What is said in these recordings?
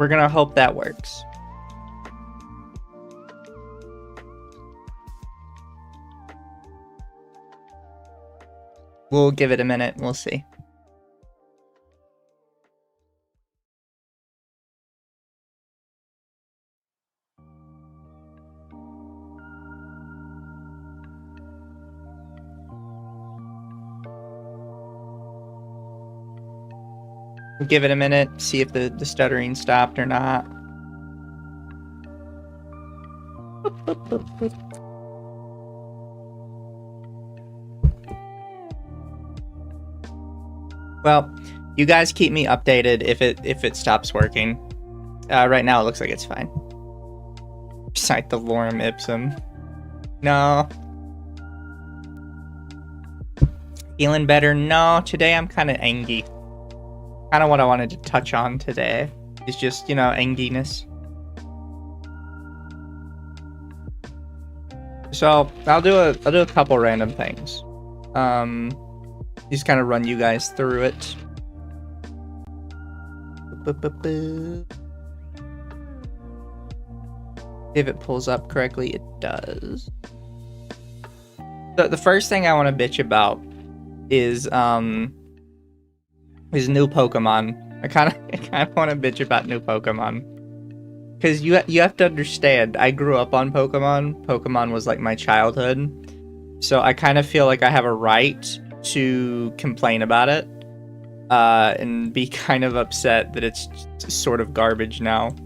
We're gonna hope that works. We'll give it a minute. We'll see. We'll give it a minute, see if the stuttering stopped or not. Well, you guys keep me updated if it stops working. Right now it looks like it's fine. Recite the lorem ipsum. No. Feeling better? No. Today I'm kind of angry. Kind of what I wanted to touch on today is just, you know, anginess. So I'll do a couple random things. Just kind of run you guys through it. If it pulls up correctly, it does. The first thing I want to bitch about is new Pokemon. I kind of want to bitch about new Pokemon. Because you have to understand, I grew up on Pokemon. Pokemon was like my childhood. So I kind of feel like I have a right to complain about it. And be kind of upset that it's sort of garbage now.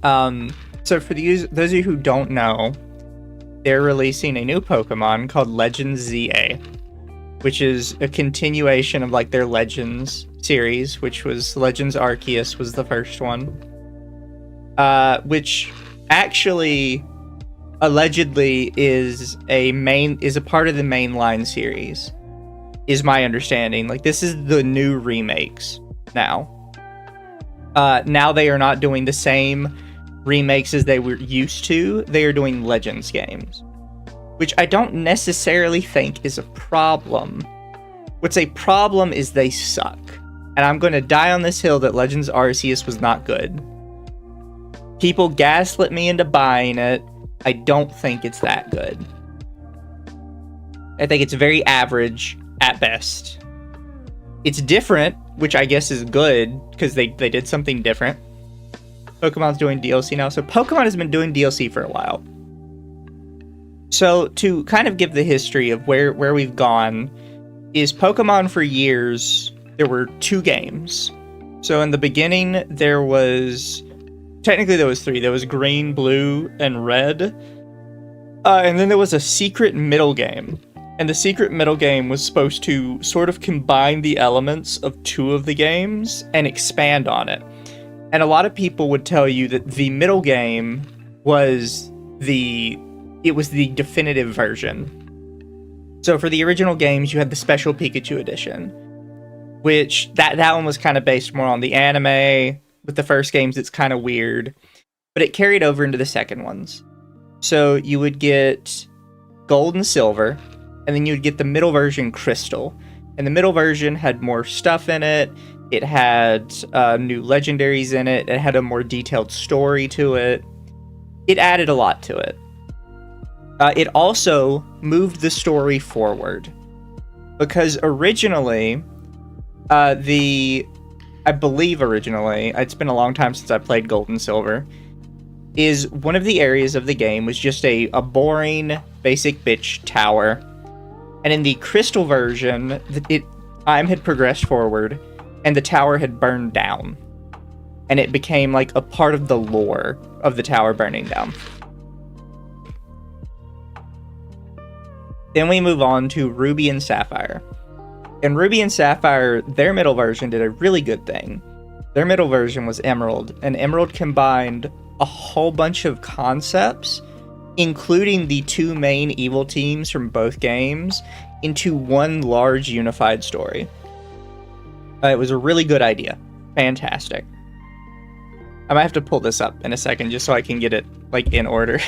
So for those of you who don't know, they're releasing a new Pokemon called Legends ZA, which is a continuation of like their Legends series, which was Legends Arceus was the first one, which actually allegedly is a part of the mainline series, is my understanding. Like, this is the new remakes now. Now they are not doing the same remakes as they were used to. They are doing Legends games, which I don't necessarily think is a problem. What's a problem is they suck. And I'm going to die on this hill that Legends Arceus was not good. People gaslit me into buying it. I don't think it's that good. I think it's very average at best. It's different, which I guess is good, because they did something different. Pokemon's doing DLC now, so Pokemon has been doing DLC for a while. So, to kind of give the history of where we've gone, is Pokemon for years, there were 2 games. So in the beginning, there was 3. There was Green, Blue, and Red. And then there was a secret middle game. And the secret middle game was supposed to sort of combine the elements of 2 of the games and expand on it. And a lot of people would tell you that the middle game was the definitive version. So for the original games, you had the Special Pikachu edition, which that one was kind of based more on the anime. With the first games, it's kind of weird, but it carried over into the second ones. So you would get Gold and Silver, and then you would get the middle version, Crystal. And the middle version had more stuff in it. It had new legendaries in it. It had a more detailed story to it. It added a lot to it. It also moved the story forward. Because originally, I believe originally, it's been a long time since I played Gold and Silver, is one of the areas of the game was just a boring, basic bitch tower. And in the Crystal version, time had progressed forward, and the tower had burned down. And it became like a part of the lore of the tower burning down. Then we move on to Ruby and Sapphire. In Ruby and Sapphire, their middle version did a really good thing. Their middle version was Emerald, and Emerald combined a whole bunch of concepts, including the 2 main evil teams from both games, into one large unified story. It was a really good idea. Fantastic. I might have to pull this up in a second just so I can get it, like, in order.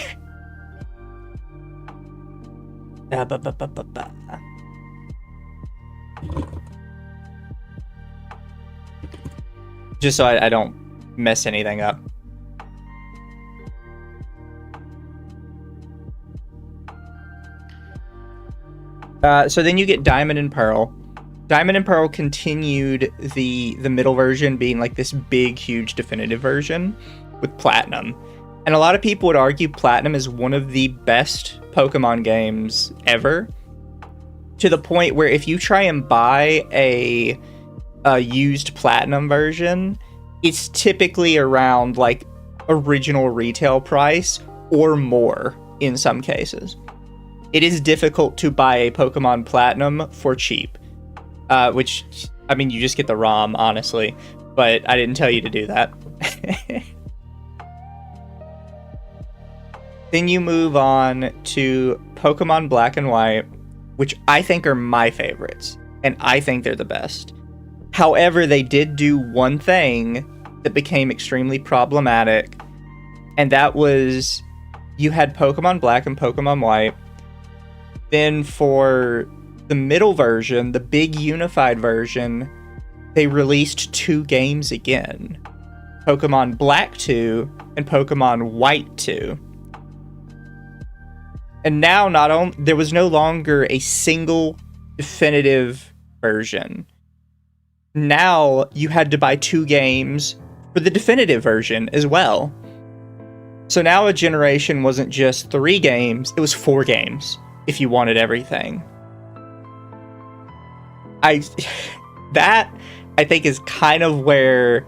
just so I don't mess anything up. So then you get Diamond and Pearl. Diamond and Pearl continued the middle version being like this big, huge definitive version with Platinum. And a lot of people would argue Platinum is one of the best Pokemon games ever. To the point where if you try and buy a used Platinum version, it's typically around like original retail price or more in some cases. It is difficult to buy a Pokemon Platinum for cheap. Which, I mean, you just get the ROM, honestly. But I didn't tell you to do that. Then you move on to Pokemon Black and White, which I think are my favorites. And I think they're the best. However, they did do one thing that became extremely problematic. And that was, you had Pokemon Black and Pokemon White. Then for the middle version, the big unified version, they released 2 games again. Pokemon Black 2 and Pokemon White 2. And now there was no longer a single definitive version. Now you had to buy 2 games for the definitive version as well. So now a generation wasn't just 3 games, it was 4 games if you wanted everything. That I think is kind of where,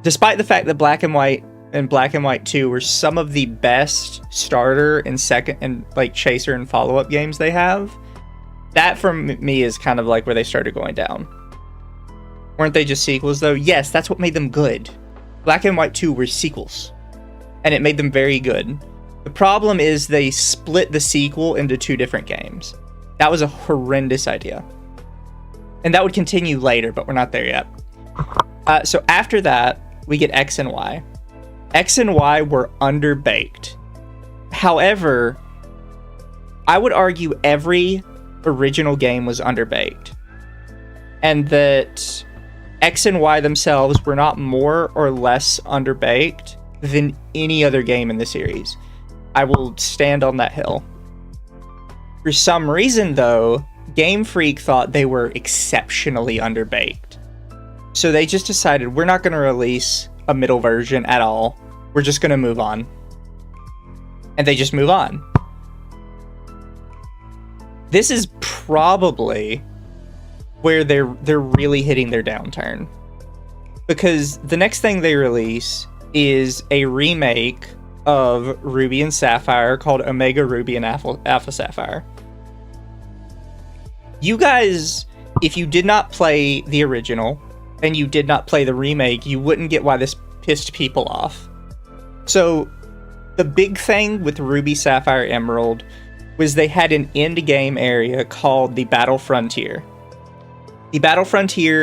despite the fact that Black and White and Black and White 2 were some of the best starter and second and like chaser and follow-up games they have, that for me is kind of like where they started going down. Weren't they just sequels though? Yes, that's what made them good. Black and White 2 were sequels, and it made them very good. The problem is they split the sequel into 2 different games. That was a horrendous idea. And that would continue later, but we're not there yet. So after that, we get X and Y. X and Y were underbaked. However, I would argue every original game was underbaked. And that X and Y themselves were not more or less underbaked than any other game in the series. I will stand on that hill. For some reason, though, Game Freak thought they were exceptionally underbaked. So they just decided, we're not going to release a middle version at all. We're just going to move on. And they just move on. This is probably where they're really hitting their downturn. Because the next thing they release is a remake of Ruby and Sapphire called Omega Ruby and Alpha Sapphire. You guys, if you did not play the original and you did not play the remake, you wouldn't get why this pissed people off. So the big thing with Ruby, Sapphire, Emerald was they had an end game area called the Battle Frontier. The Battle Frontier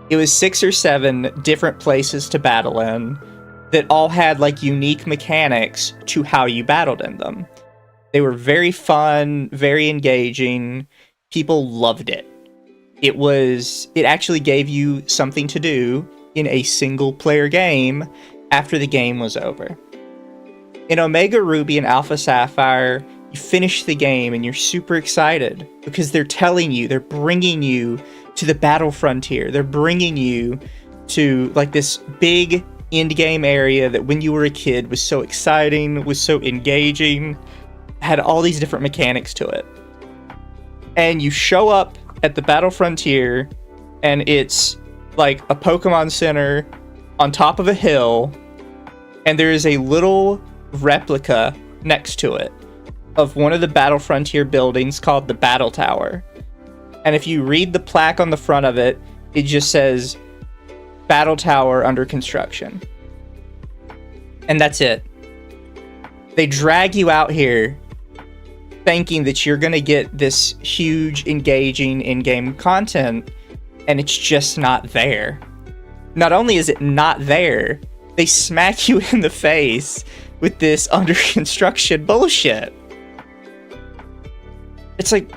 it was 6 or 7 different places to battle in that all had like unique mechanics to how you battled in them. They were very fun, very engaging. People loved it. It actually gave you something to do in a single player game after the game was over. In Omega Ruby and Alpha Sapphire, you finish the game and you're super excited because they're bringing you to the Battle Frontier. They're bringing you to like this big end game area that when you were a kid was so exciting, was so engaging, had all these different mechanics to it. And you show up at the Battle Frontier, and it's like a Pokemon Center on top of a hill, and there is a little replica next to it of one of the Battle Frontier buildings called the Battle Tower. And if you read the plaque on the front of it, it just says, Battle Tower under construction. And that's it. They drag you out here thinking that you're going to get this huge, engaging in-game content, and it's just not there. Not only is it not there, they smack you in the face with this under construction bullshit. It's like,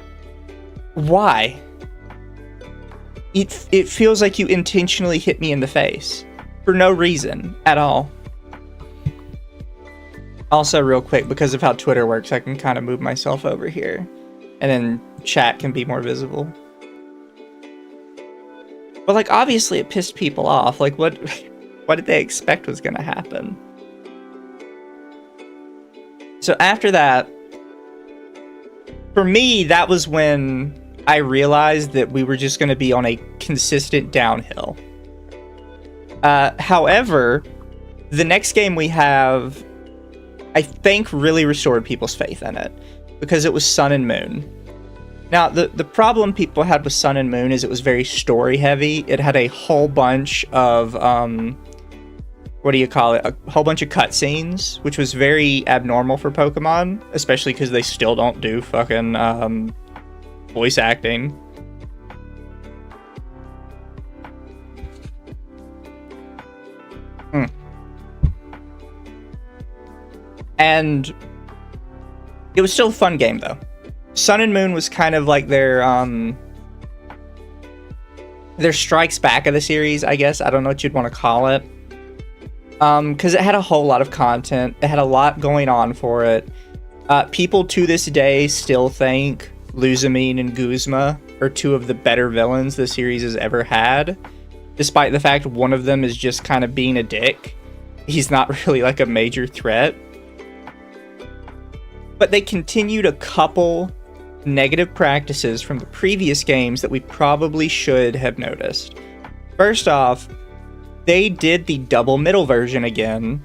why? it feels like you intentionally hit me in the face for no reason at all. Also, real quick, because of how Twitter works, I can kind of move myself over here, and then chat can be more visible. But, like, obviously it pissed people off. Like, what did they expect was gonna happen? So after that, for me, that was when I realized that we were just gonna be on a consistent downhill. However, the next game we have, I think, really restored people's faith in it, because it was Sun and Moon. Now, the problem people had with Sun and Moon is it was very story heavy. It had a whole bunch of, what do you call it? A whole bunch of cutscenes, which was very abnormal for Pokemon, especially because they still don't do fucking voice acting. And it was still a fun game, though. Sun and Moon was kind of like their strikes back of the series, I guess. I don't know what you'd want to call it. Because it had a whole lot of content. It had a lot going on for it. People to this day still think Luzamine and Guzma are two of the better villains the series has ever had, despite the fact one of them is just kind of being a dick. He's not really like a major threat. But they continued a couple negative practices from the previous games that we probably should have noticed. First off, they did the double middle version again,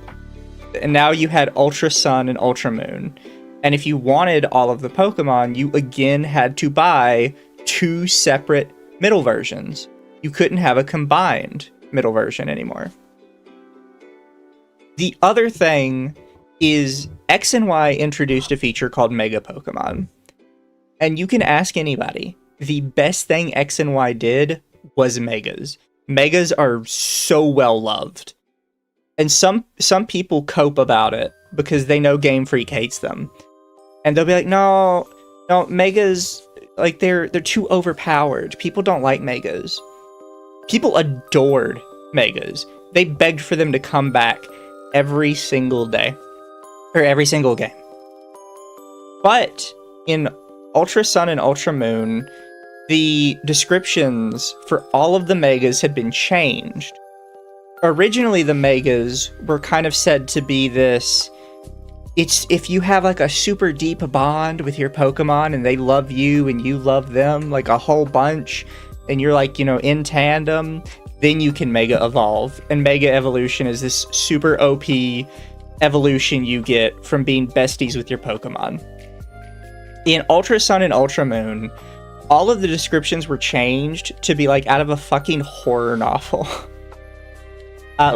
and now you had Ultra Sun and Ultra Moon. And if you wanted all of the Pokemon, you again had to buy two separate middle versions. You couldn't have a combined middle version anymore. The other thing is X and Y introduced a feature called Mega Pokemon. And you can ask anybody, the best thing X and Y did was Megas. Megas are so well loved. And some people cope about it because they know Game Freak hates them. And they'll be like, no, Megas, like, they're too overpowered. People don't like Megas. People adored Megas. They begged for them to come back every single day. Or every single game. But in Ultra Sun and Ultra Moon, the descriptions for all of the Megas had been changed. Originally, the Megas were kind of said to be this, it's if you have like a super deep bond with your Pokemon and they love you and you love them, like a whole bunch, and you're like, you know, in tandem, then you can Mega Evolve. And Mega Evolution is this super OP evolution you get from being besties with your Pokemon. In Ultra Sun and Ultra Moon, all of the descriptions were changed to be like out of a fucking horror novel. I'm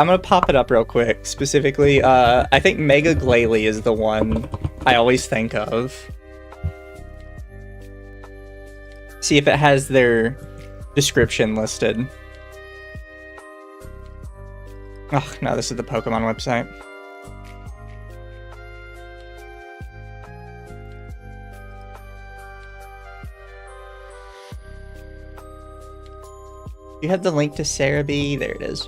gonna pop it up real quick. Specifically, I think Mega Glalie is the one I always think of. See if it has their description listed. Oh, no, this is the Pokemon website. You have the link to Cerebi? There it is.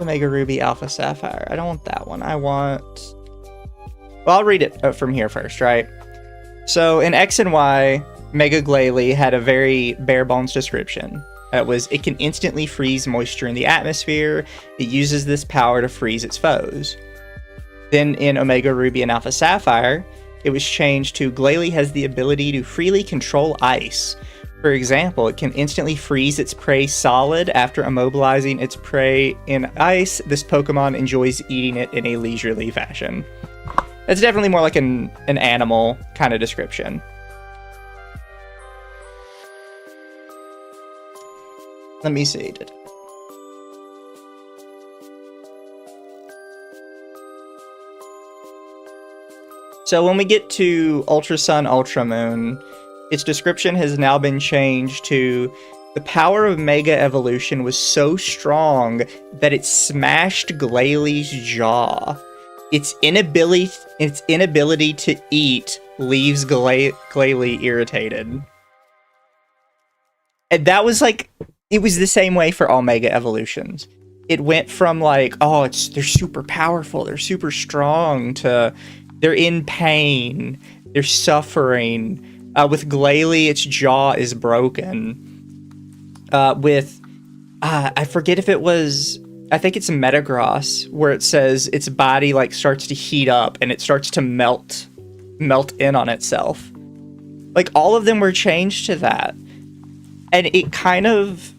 Omega Ruby Alpha Sapphire. I don't want that one. I want... Well, I'll read it from here first, right? So in X and Y, Mega Glalie had a very bare bones description. It can instantly freeze moisture in the atmosphere. It uses this power to freeze its foes. Then in Omega Ruby and Alpha Sapphire, it was changed to Glalie has the ability to freely control ice. For example, it can instantly freeze its prey solid after immobilizing its prey in ice. This Pokemon enjoys eating it in a leisurely fashion. That's definitely more like an animal kind of description. Let me see. So when we get to Ultra Sun, Ultra Moon, its description has now been changed to The power of Mega Evolution was so strong that it smashed Glalie jaw. Its inability to eat leaves Glalie irritated. And that was like, it was the same way for all Mega Evolutions. It went from like, oh, they're super powerful, they're super strong, to they're in pain, they're suffering. With Glalie, its jaw is broken. I forget if it was, I think it's Metagross, where it says its body like starts to heat up and it starts to melt in on itself. Like, all of them were changed to that. And it kind of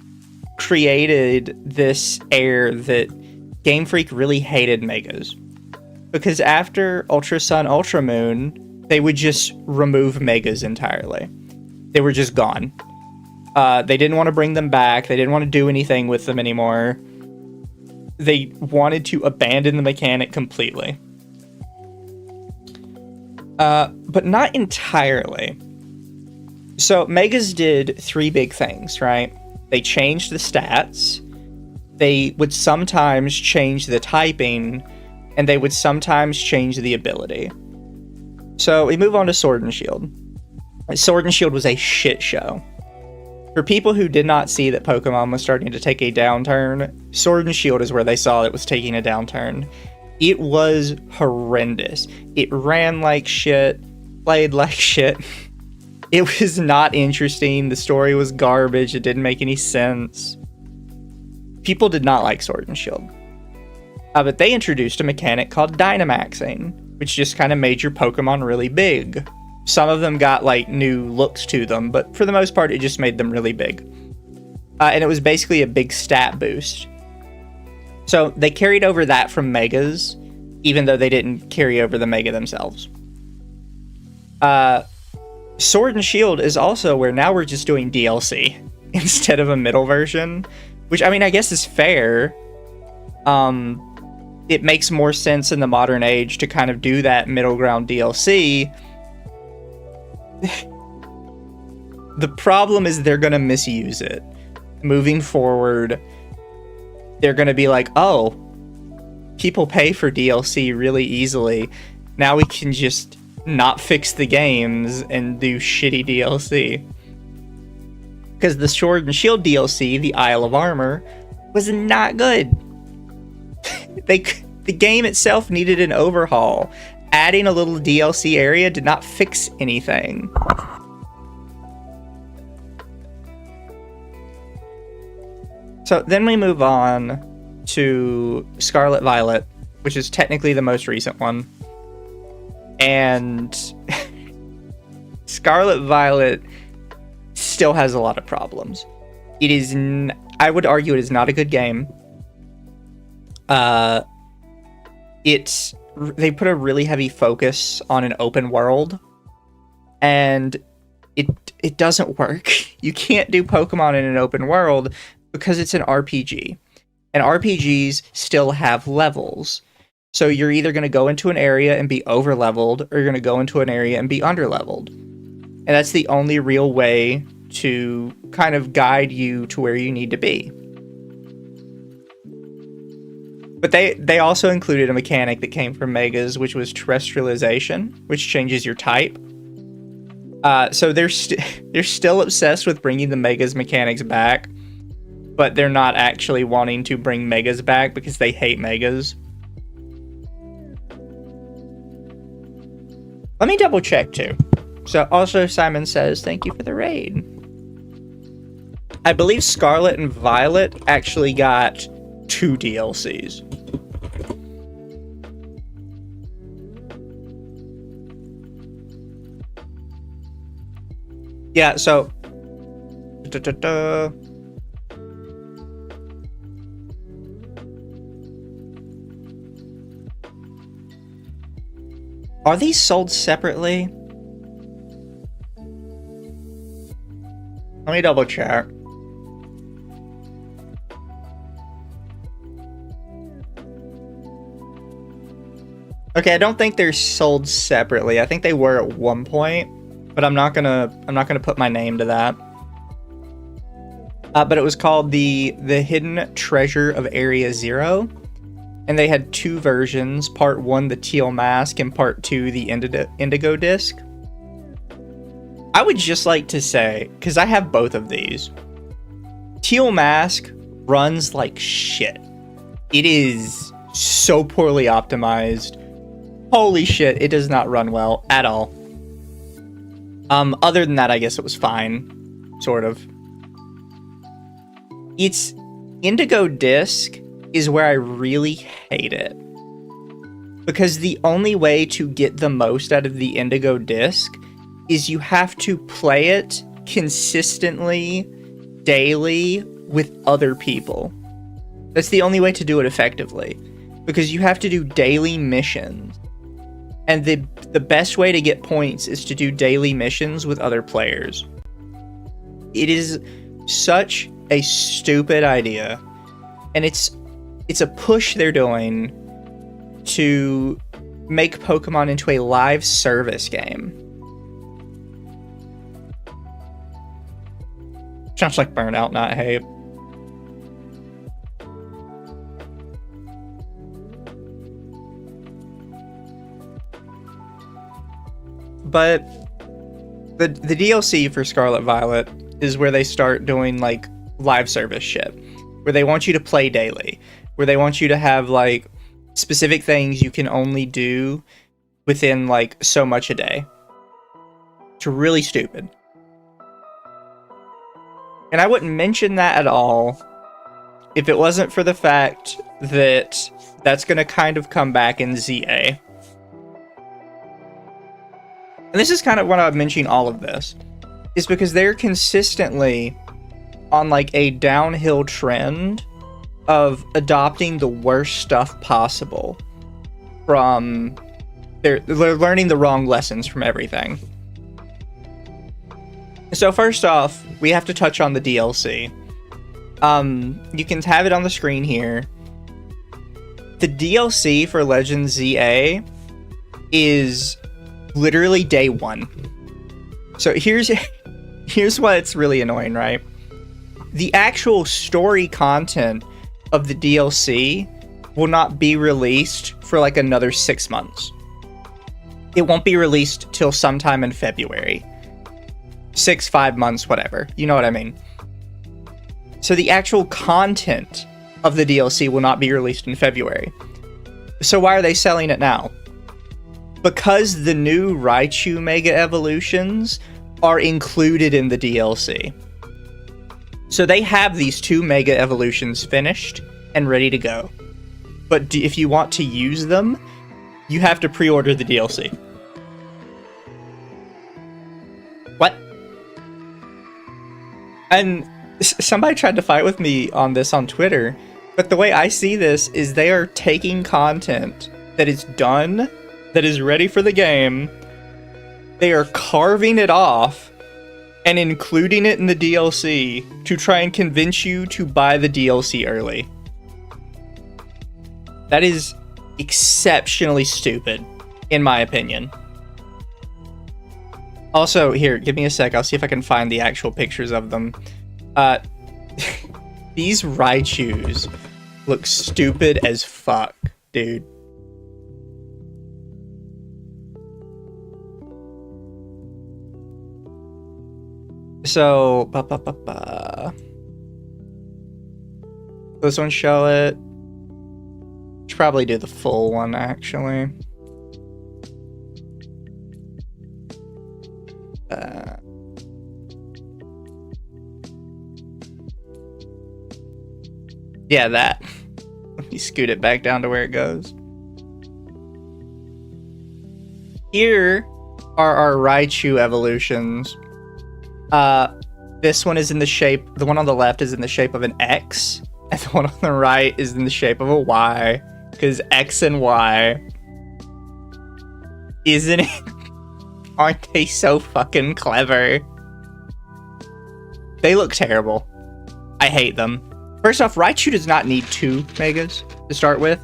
created this air that Game Freak really hated Megas. Because after Ultra Sun, Ultra Moon, they would just remove Megas entirely. They were just gone. They didn't want to bring them back. They didn't want to do anything with them anymore. They wanted to abandon the mechanic completely. But not entirely. So Megas did 3 big things, right? They changed the stats. They would sometimes change the typing. And they would sometimes change the ability. So we move on to Sword and Shield. Sword and Shield was a shit show. For people who did not see that Pokemon was starting to take a downturn, Sword and Shield is where they saw it was taking a downturn. It was horrendous. It ran like shit, played like shit. It was not interesting. The story was garbage. It didn't make any sense. People did not like Sword and Shield. But they introduced a mechanic called Dynamaxing, which just kind of made your Pokemon really big. Some of them got like new looks to them, but for the most part, it just made them really big. And it was basically a big stat boost. So they carried over that from Megas, even though they didn't carry over the Mega themselves. Sword and Shield is also where now we're just doing DLC instead of a middle version, which, I mean, I guess is fair. It makes more sense in the modern age to kind of do that middle ground DLC. The problem is they're going to misuse it. Moving forward, they're going to be like, oh, people pay for DLC really easily. Now we can just not fix the games and do shitty DLC. Because the Sword and Shield DLC, the Isle of Armor, was not good. The game itself needed an overhaul. Adding a little DLC area did not fix anything. So then we move on to Scarlet Violet, which is technically the most recent one. And Scarlet Violet still has a lot of problems. It is, I would argue it is not a good game. They put a really heavy focus on an open world, and it doesn't work. You can't do Pokemon in an open world because it's an RPG, and RPGs still have levels. So you're either going to go into an area and be over leveled, or you're going to go into an area and be under leveled, and that's the only real way to kind of guide you to where you need to be. But they also included a mechanic that came from Megas, which was terrestrialization, which changes your type. So they're still obsessed with bringing the Megas mechanics back, but they're not actually wanting to bring Megas back because they hate Megas. Let me double check too. So also Simon says, thank you for the raid. I believe Scarlet and Violet actually got 2 DLCs. Yeah, so are these sold separately? Let me double check. Okay, I don't think they're sold separately. I think they were at one point, but I'm not gonna put my name to that. But it was called the Hidden Treasure of Area Zero. And they had 2 versions, part 1 the teal mask and part 2 the indigo disc. I would just like to say, because I have both of these, teal mask runs like shit. It is so poorly optimized. Holy shit, it does not run well at all. Other than that, I guess it was fine, sort of. Its indigo disc is where I really hate it. Because the only way to get the most out of the indigo disc is you have to play it consistently, daily, with other people. That's the only way to do it effectively. Because you have to do daily missions. And the best way to get points is to do daily missions with other players. It is such a stupid idea. And it's a push they're doing to make Pokemon into a live service game. Sounds like Burnout, not hate. But the DLC for Scarlet Violet is where they start doing like live service shit, where they want you to play daily, where they want you to have like specific things you can only do within like so much a day. It's really stupid. And I wouldn't mention that at all if it wasn't for the fact that that's going to kind of come back in ZA. And this is kind of what I'm mentioning all of this, is because they're consistently on like a downhill trend of adopting the worst stuff possible from they're learning the wrong lessons from everything. So first off, we have to touch on the DLC. You can have it on the screen here. The DLC for Legends ZA is literally day 1. So here's why it's really annoying, right? The actual story content of the DLC will not be released for like another 6 months. It won't be released till sometime in February. 5 months, whatever. You know what I mean? So the actual content of the DLC will not be released in February. So why are they selling it now? Because the new Raichu Mega Evolutions are included in the DLC. So they have these 2 Mega Evolutions finished and ready to go. But if you want to use them, you have to pre-order the DLC. What? And somebody tried to fight with me on this on Twitter, but the way I see this is they are taking content that is done, that is ready for the game, they are carving it off and including it in the DLC to try and convince you to buy the DLC early. That is exceptionally stupid, in my opinion. Also, here, give me a sec. I'll see if I can find the actual pictures of them. These Raichus look stupid as fuck, dude. So, this one show it. Should probably do the full one, actually. Yeah, that. Let me scoot it back down to where it goes. Here are our Raichu evolutions. This one is in the shape, the one on the left is in the shape of an X, and the one on the right is in the shape of a Y, because X and Y. Isn't it? Aren't they so fucking clever? They look terrible. I hate them. First off, Raichu does not need 2 Megas to start with.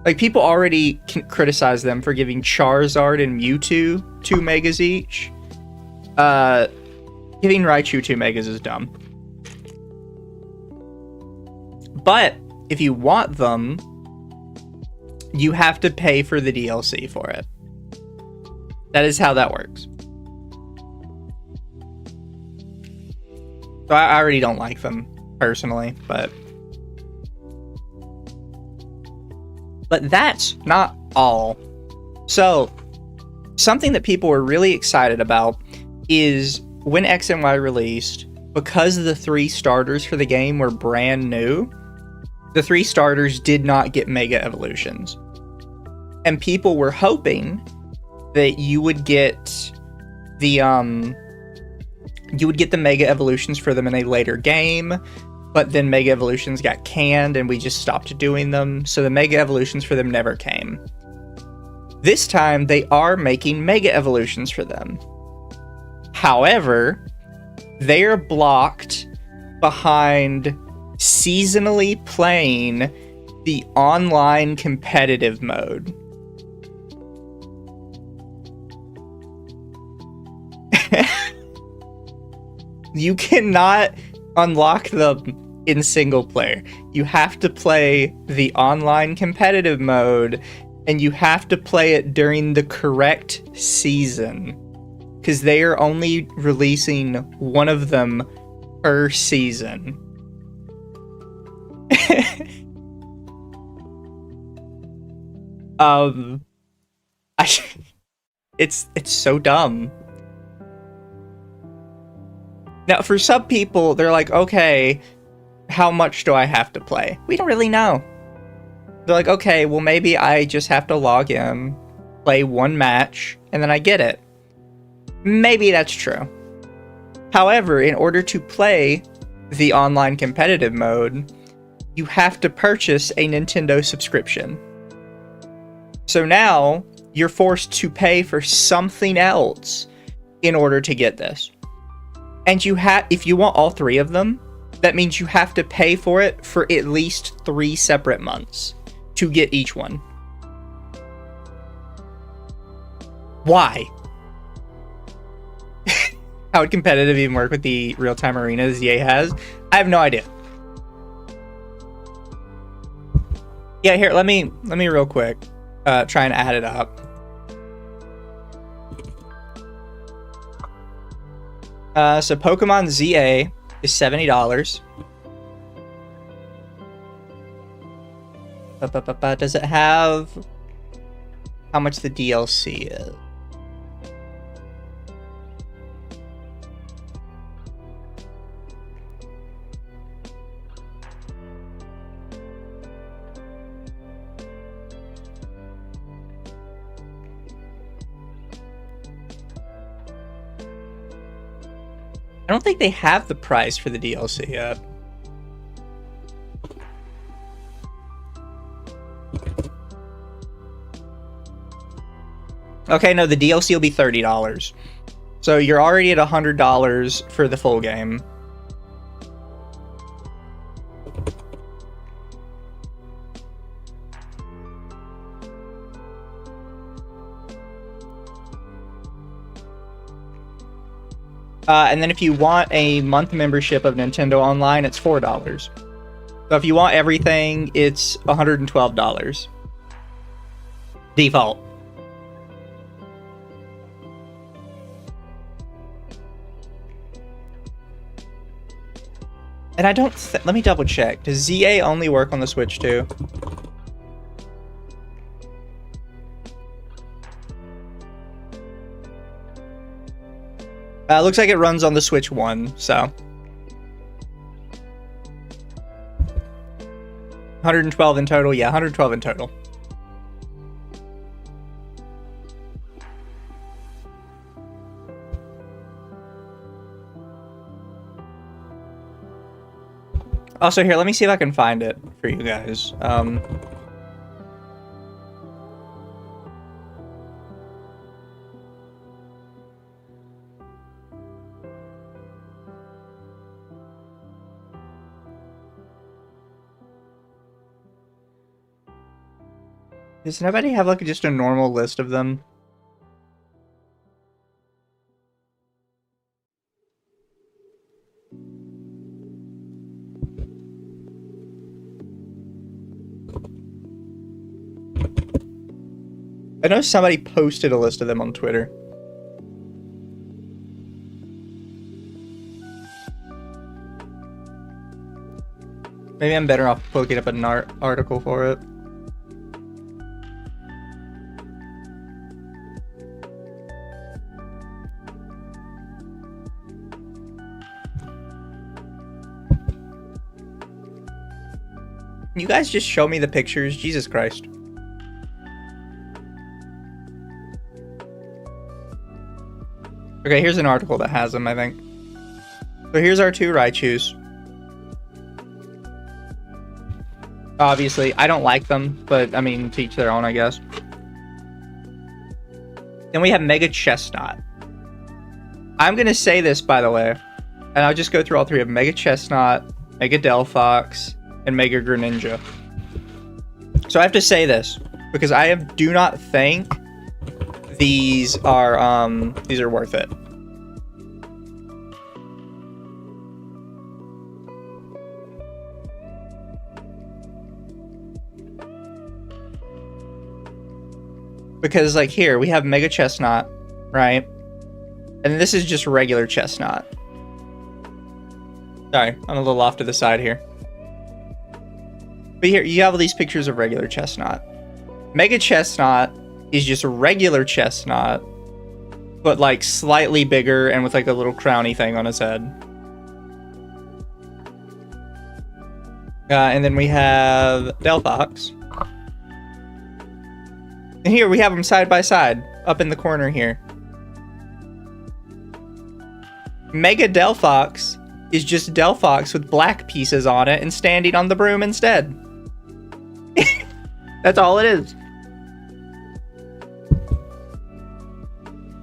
Like, people already criticize them for giving Charizard and Mewtwo 2 Megas each. Giving Raichu 2 Megas is dumb. But if you want them, you have to pay for the DLC for it. That is how that works. So I already don't like them personally, but that's not all. So something that people were really excited about is when X and Y released, because the 3 starters for the game were brand new, the 3 starters did not get Mega Evolutions. And people were hoping that you would get the Mega Evolutions for them in a later game, but then Mega Evolutions got canned and we just stopped doing them, so the Mega Evolutions for them never came. This time, they are making Mega Evolutions for them. However, they are blocked behind seasonally playing the online competitive mode. You cannot unlock them in single player. You have to play the online competitive mode, and you have to play it during the correct season, because they are only releasing one of them per season. It's so dumb. Now, for some people, they're like, okay, how much do I have to play? We don't really know. They're like, okay, well, maybe I just have to log in, play one match, and then I get it. Maybe that's true. However, in order to play the online competitive mode, you have to purchase a Nintendo subscription. So now, you're forced to pay for something else in order to get this. And if you want all 3 of them, that means you have to pay for it for at least 3 separate months to get each one. Why? How would competitive even work with the real-time arenas EA has? I have no idea. Yeah, here, let me real quick try and add it up. So Pokemon ZA is $70. Does it have how much the DLC is? I don't think they have the price for the DLC yet. Okay, no, the DLC will be $30. So you're already at $100 for the full game. And then if you want a month membership of Nintendo Online, it's $4. So if you want everything, it's $112. Default. And I don't let me double check. Does ZA only work on the Switch too? Looks like it runs on the Switch 1, so. 112 in total? Yeah, 112 in total. Also, here, let me see if I can find it for you guys. Does nobody have, like, just a normal list of them? I know somebody posted a list of them on Twitter. Maybe I'm better off looking up an article for it. Can you guys just show me the pictures? Jesus Christ. Okay, here's an article that has them, I think. So here's our 2 Raichus. Obviously, I don't like them, but I mean, to each their own, I guess. Then we have Mega Chestnut. I'm gonna say this, by the way, and I'll just go through all 3 of them. Mega Chestnut, Mega Delphox, and Mega Greninja. So I have to say this because I do not think these are worth it. Because like here we have Mega Chestnut, right? And this is just regular Chestnut. Sorry, I'm a little off to the side here. But here, you have all these pictures of regular Chestnut. Mega Chestnut is just a regular Chestnut, but like slightly bigger and with like a little crowny thing on his head. And then we have Delphox. And here we have them side by side, up in the corner here. Mega Delphox is just Delphox with black pieces on it and standing on the broom instead. That's all it is.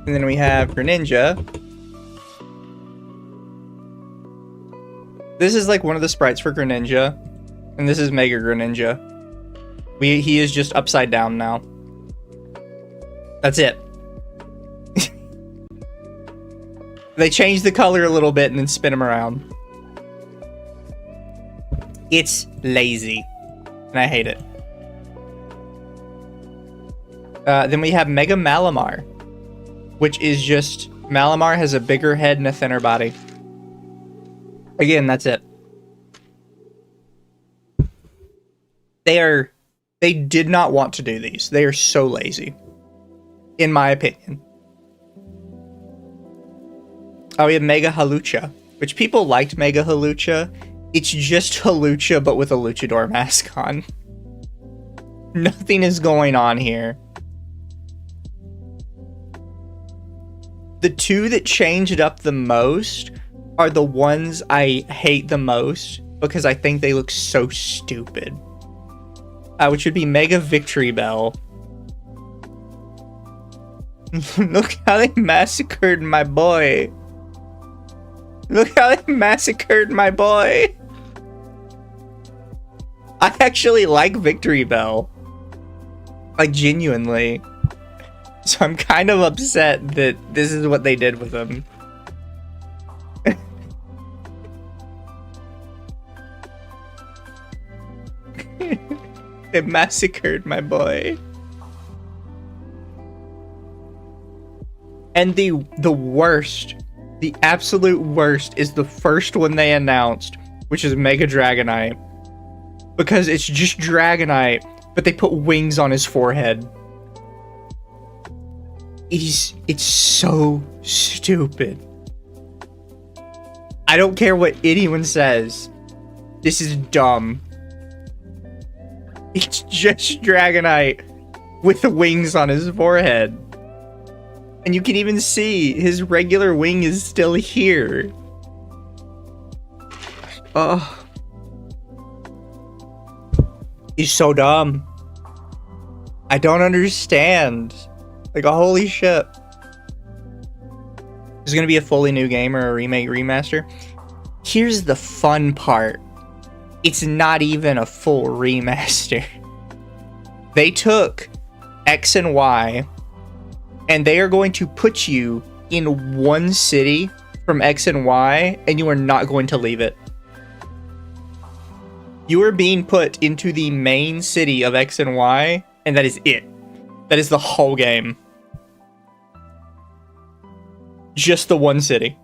And then we have Greninja. This is like one of the sprites for Greninja. And this is Mega Greninja. He is just upside down now. That's it. They changed the color a little bit and then spin him around. It's lazy. And I hate it. Then we have Mega Malamar, which is just Malamar has a bigger head and a thinner body. Again, that's it. They did not want to do these. They are so lazy, in my opinion. Oh, we have Mega Halucha, which people liked Mega Halucha. It's just Halucha, but with a luchador mask on. Nothing is going on here. The 2 that changed up the most are the ones I hate the most because I think they look so stupid. Which would be Mega Victory Bell. Look how they massacred my boy. Look how they massacred my boy. I actually like Victory Bell. Like, genuinely. So I'm kind of upset that this is what they did with him. They massacred my boy. And the worst, the absolute worst is the first one they announced, which is Mega Dragonite. Because it's just Dragonite, but they put wings on his forehead. It's so stupid. I don't care what anyone says. This is dumb. It's just Dragonite with the wings on his forehead. And you can even see his regular wing is still here. Ugh. He's so dumb. I don't understand. Like, holy shit. There's gonna be a fully new game or a remake remaster. Here's the fun part. It's not even a full remaster. They took X and Y and they are going to put you in one city from X and Y and you are not going to leave it. You are being put into the main city of X and Y and that is it. That is the whole game. Just the one city.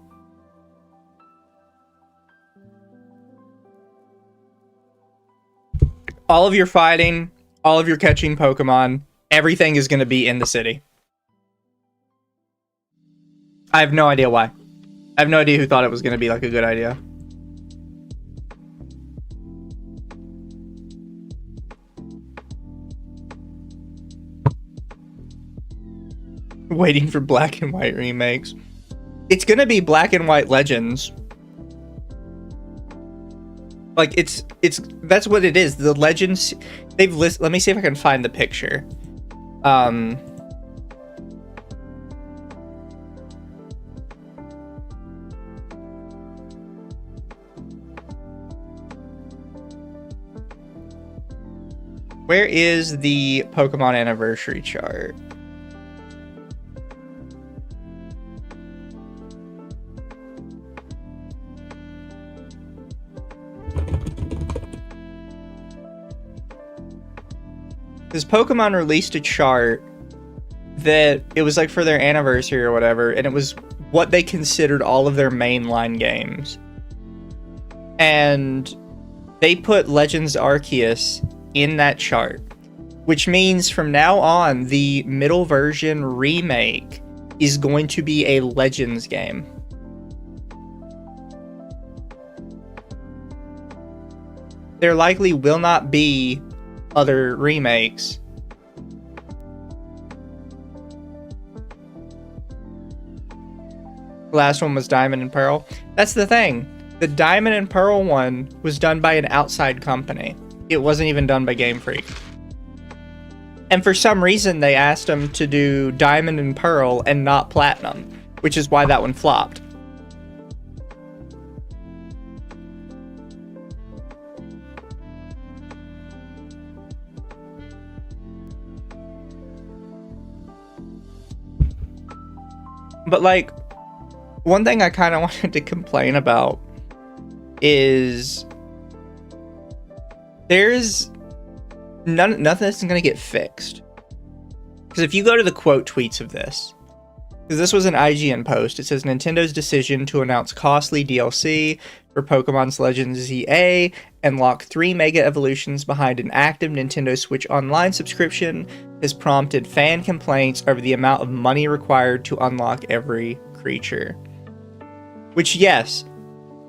All of your fighting, all of your catching Pokemon, everything is going to be in the city. I have no idea why. I have no idea who thought it was going to be like a good idea. Waiting for Black and White remakes. It's going to be Black and White Legends. Like that's what it is. The Legends they've let me see if I can find the picture. Where is the Pokemon anniversary chart? Because Pokemon released a chart that it was like for their anniversary or whatever, and it was what they considered all of their mainline games. And they put Legends Arceus in that chart, which means from now on, the middle version remake is going to be a Legends game. There likely will not be other remakes. The last one was Diamond and Pearl. That's the thing. The Diamond and Pearl one was done by an outside company. It wasn't even done by Game Freak. And for some reason, they asked them to do Diamond and Pearl and not Platinum, which is why that one flopped. But like, one thing I kind of wanted to complain about is there's nothing that's going to get fixed. Because if you go to the quote tweets of this, because this was an IGN post, it says Nintendo's decision to announce costly DLC for Pokemon's Legends ZA and lock 3 Mega Evolutions behind an active Nintendo Switch Online subscription has prompted fan complaints over the amount of money required to unlock every creature. Which, yes,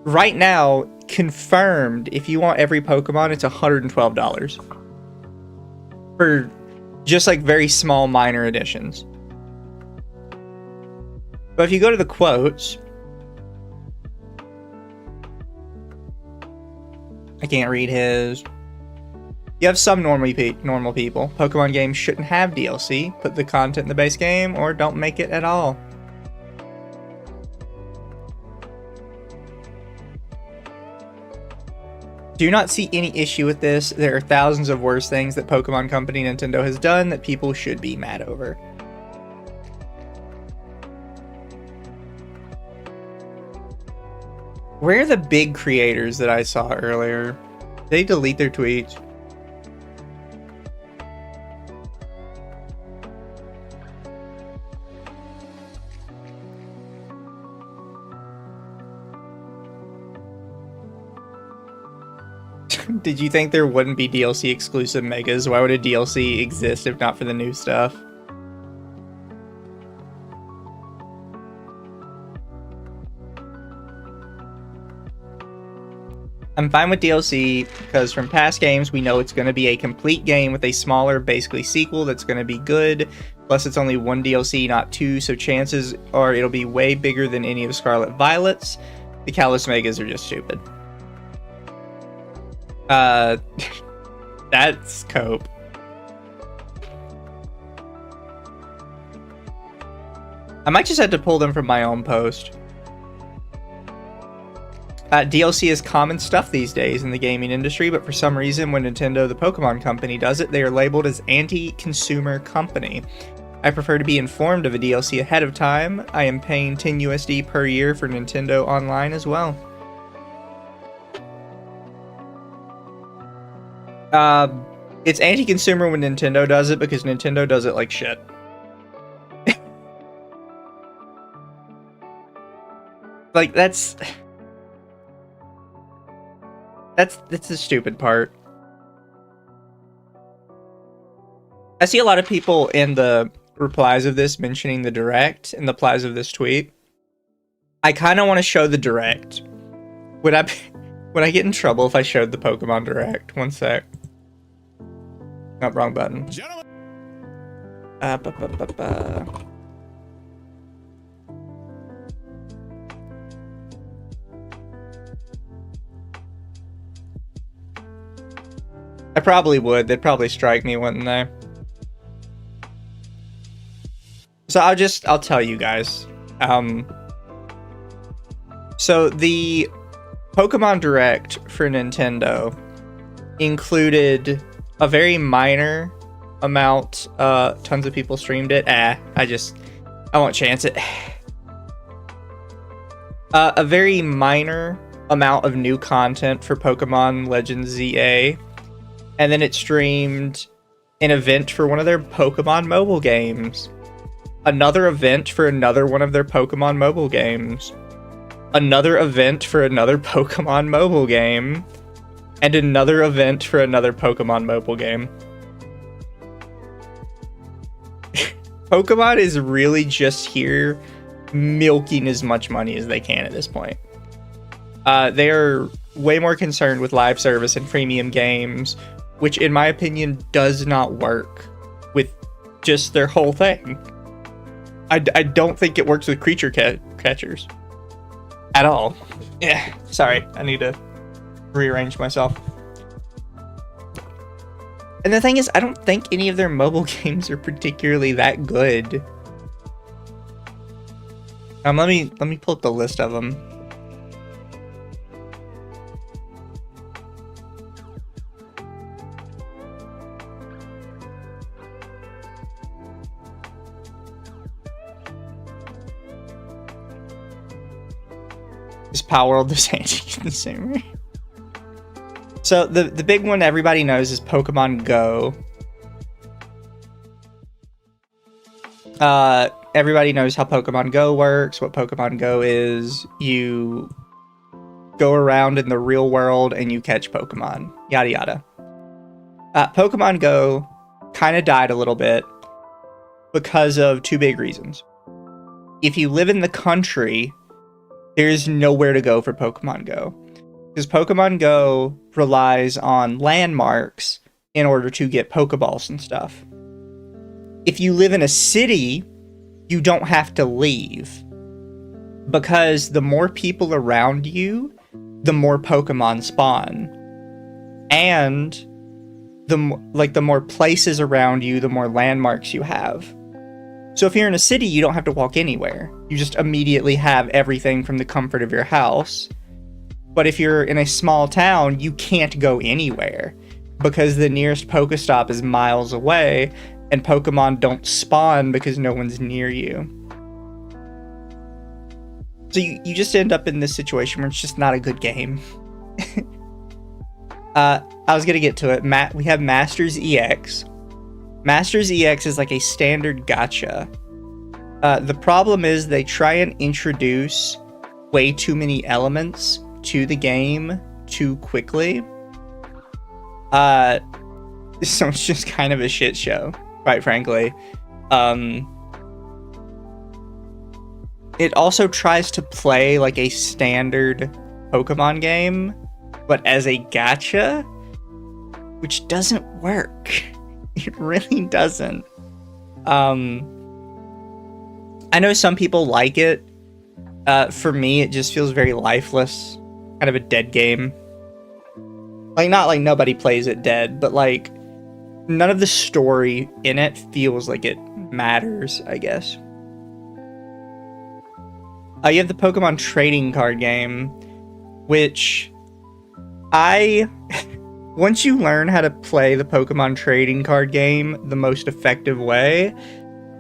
right now, confirmed, if you want every Pokemon, it's $112. For just like very small minor additions. But if you go to the quotes, I can't read his. You have some normal people. Pokemon games shouldn't have DLC. Put the content in the base game or don't make it at all. Do not see any issue with this. There are thousands of worse things that Pokemon Company Nintendo has done that people should be mad over. Where are the big creators that I saw earlier? Did they delete their tweets? Did you think there wouldn't be DLC exclusive megas? Why would a DLC exist if not for the new stuff? I'm fine with DLC because from past games we know it's going to be a complete game with a smaller, basically sequel that's going to be good. Plus it's only 1 DLC, not 2, so chances are it'll be way bigger than any of Scarlet Violet's. The Kalos Megas are just stupid. That's Cope. I might just have to pull them from my own post. DLC is common stuff these days in the gaming industry, but for some reason when Nintendo, the Pokemon Company, does it, they are labeled as anti-consumer company. I prefer to be informed of a DLC ahead of time. I am paying 10 USD per year for Nintendo Online as well. It's anti-consumer when Nintendo does it because Nintendo does it like shit. Like, that's the stupid part. I see a lot of people in the replies of this mentioning the Direct in the replies of this tweet. I kind of want to show the Direct. Would I get in trouble if I showed the Pokemon Direct? One sec. Not wrong button. I probably would. They'd probably strike me, wouldn't they? So I'll tell you guys. So the Pokemon Direct for Nintendo included a very minor amount. Tons of people streamed it. I won't chance it. A very minor amount of new content for Pokemon Legends ZA. And then it streamed an event for one of their Pokemon mobile games. Another event for another one of their Pokemon mobile games. Another event for another Pokemon mobile game. And another event for another Pokemon mobile game. Pokemon is really just here milking as much money as they can at this point. They are way more concerned with live service and premium games, which in my opinion does not work with just their whole thing. I don't think it works with creature catchers at all. Yeah, sorry, I need to rearrange myself. And the thing is, I don't think any of their mobile games are particularly that good. Let me pull up the list of them. Is Power World the same? So the big one everybody knows is Pokemon Go. Everybody knows how Pokemon Go works, what Pokemon Go is. You go around in the real world and you catch Pokemon, yada yada. Pokemon Go kind of died a little bit because of two big reasons. If you live in the country, there's nowhere to go for Pokemon Go. Because Pokemon Go relies on landmarks in order to get Pokeballs and stuff. If you live in a city, you don't have to leave. Because the more people around you, the more Pokemon spawn. And the more places around you, the more landmarks you have. So if you're in a city, you don't have to walk anywhere. You just immediately have everything from the comfort of your house. But if you're in a small town, you can't go anywhere because the nearest Pokestop is miles away and Pokemon don't spawn because no one's near you. So you just end up in this situation where it's just not a good game. I was going to get to it. We have Masters EX. Masters EX is like a standard gacha. The problem is they try and introduce way too many elements to the game too quickly. So it's just kind of a shit show, quite frankly. It also tries to play like a standard Pokemon game, but as a gacha, which doesn't work. It really doesn't. I know some people like it. For me, it just feels very lifeless. Kind of a dead game. Like, not like nobody plays it dead, but like, none of the story in it feels like it matters, I guess. You have the Pokemon trading card game, which once you learn how to play the Pokemon trading card game the most effective way,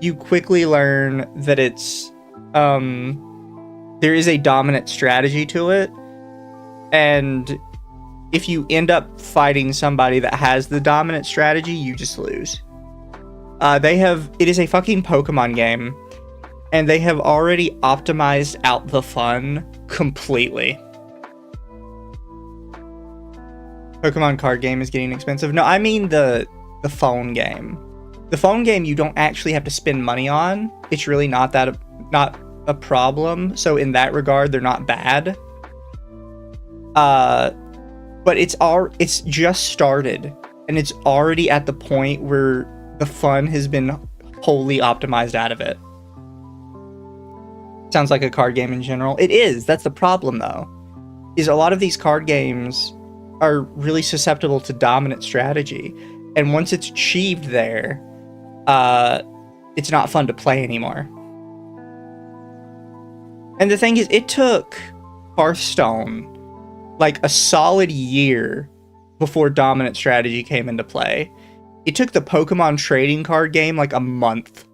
you quickly learn that it's, there is a dominant strategy to it, and if you end up fighting somebody that has the dominant strategy, you just lose. It is a fucking Pokemon game, and they have already optimized out the fun completely. Pokemon card game is getting expensive. No, I mean the phone game. The phone game you don't actually have to spend money on. It's really not a problem. So in that regard, they're not bad. But it's just started, and it's already at the point where the fun has been wholly optimized out of it. Sounds like a card game in general. It is. That's the problem, though. Is a lot of these card games are really susceptible to dominant strategy, and once it's achieved there, it's not fun to play anymore. And the thing is, it took Hearthstone like a solid year before dominant strategy came into play. It took the Pokemon trading card game like a month,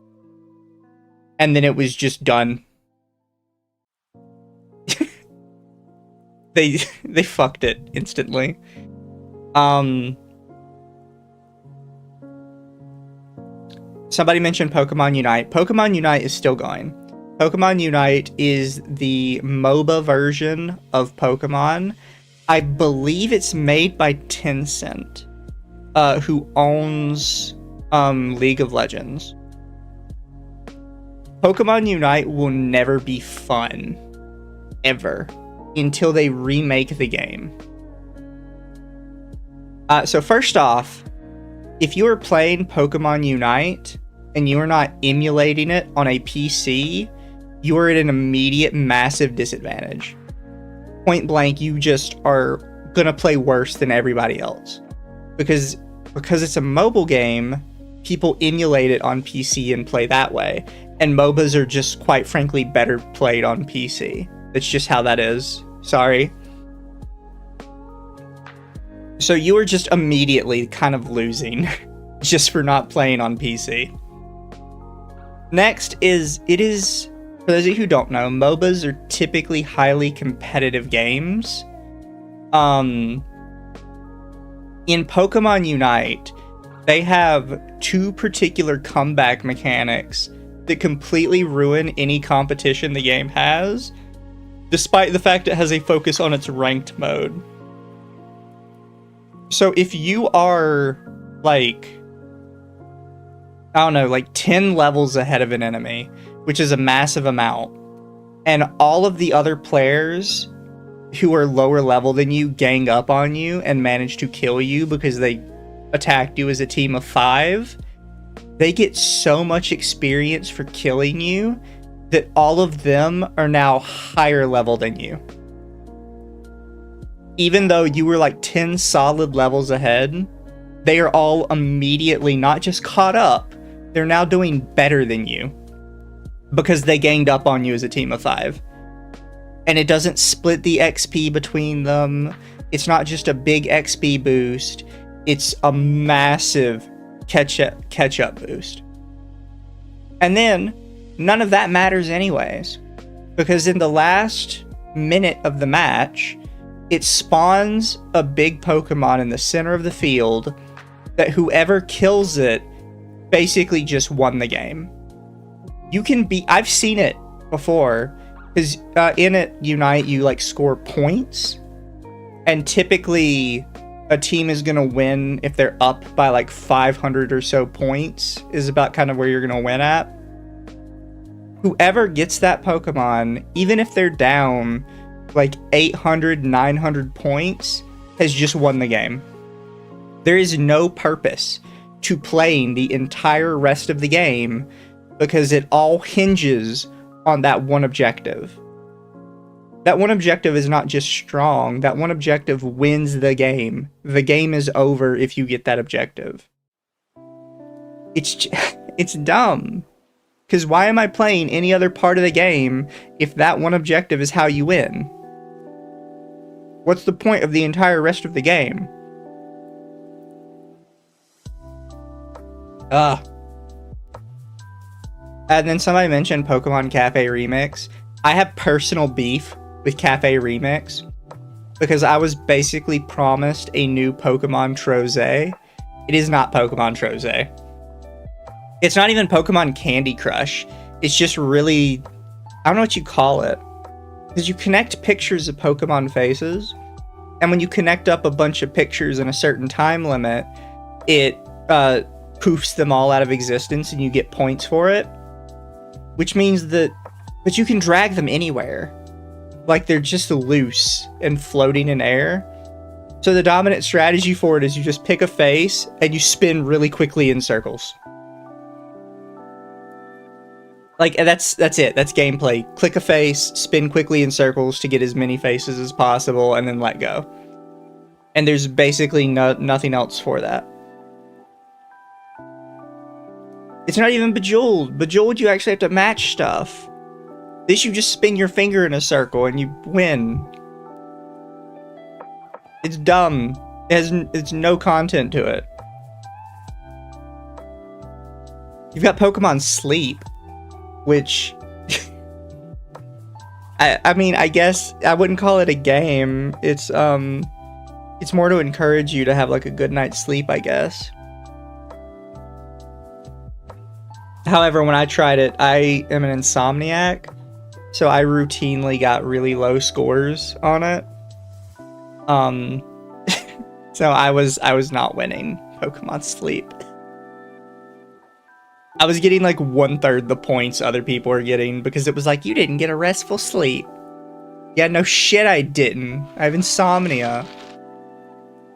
and then it was just done. They fucked it instantly. Somebody mentioned Pokemon Unite. Pokemon Unite is still going. Pokemon Unite is the MOBA version of Pokemon. I believe it's made by Tencent, who owns League of Legends. Pokemon Unite will never be fun, ever, until they remake the game. So first off, if you are playing Pokemon Unite and you are not emulating it on a PC, you are at an immediate massive disadvantage. Point blank, you just are gonna play worse than everybody else. Because it's a mobile game, people emulate it on PC and play that way. And MOBAs are just, quite frankly, better played on PC. That's just how that is. Sorry. So you are just immediately kind of losing just for not playing on PC. Next is, for those of you who don't know, MOBAs are typically highly competitive games. In Pokemon Unite, they have two particular comeback mechanics that completely ruin any competition the game has, despite the fact it has a focus on its ranked mode. So if you are, like, I don't know, like 10 levels ahead of an enemy, which is a massive amount, and all of the other players who are lower level than you gang up on you and manage to kill you because they attacked you as a team of 5, they get so much experience for killing you that all of them are now higher level than you. Even though you were like 10 solid levels ahead, they are all immediately not just caught up, they're now doing better than you because they ganged up on you as a team of 5. And it doesn't split the XP between them. It's not just a big XP boost. It's a massive catch-up boost. And then, none of that matters anyways. Because in the last minute of the match, it spawns a big Pokemon in the center of the field that whoever kills it basically just won the game. I've seen it before, because in it, Unite, you like score points, and typically a team is going to win if they're up by like 500 or so points, is about kind of where you're going to win at. Whoever gets that Pokemon, even if they're down like 800, 900 points, has just won the game. There is no purpose to playing the entire rest of the game because it all hinges on that one objective. That one objective is not just strong, that one objective wins the game. The game is over if you get that objective. It's dumb. Because why am I playing any other part of the game if that one objective is how you win? What's the point of the entire rest of the game? And then somebody mentioned Pokemon Cafe Remix. I have personal beef with Cafe Remix. because I was basically promised a new Pokemon Troze. It is not Pokemon Troze. It's not even Pokemon Candy Crush. It's just really, I don't know what you call it. Because you connect pictures of Pokemon faces, and when you connect up a bunch of pictures in a certain time limit, it poofs them all out of existence and you get points for it. Which means that, but you can drag them anywhere. Like they're just loose and floating in air. So the dominant strategy for it is you just pick a face and you spin really quickly in circles. Like that's it. That's gameplay. Click a face, spin quickly in circles to get as many faces as possible, and then let go. And there's basically nothing else for that. It's not even Bejeweled. Bejeweled, you actually have to match stuff. This, you just spin your finger in a circle and you win. It's dumb. It's no content to it. You've got Pokemon Sleep, which I mean, I guess I wouldn't call it a game. It's more to encourage you to have like a good night's sleep, I guess. However, when I tried it, I am an insomniac, so I routinely got really low scores on it. So I was not winning Pokemon Sleep. I was getting like 1/3 the points other people were getting because it was like, you didn't get a restful sleep. Yeah, no shit I didn't. I have insomnia.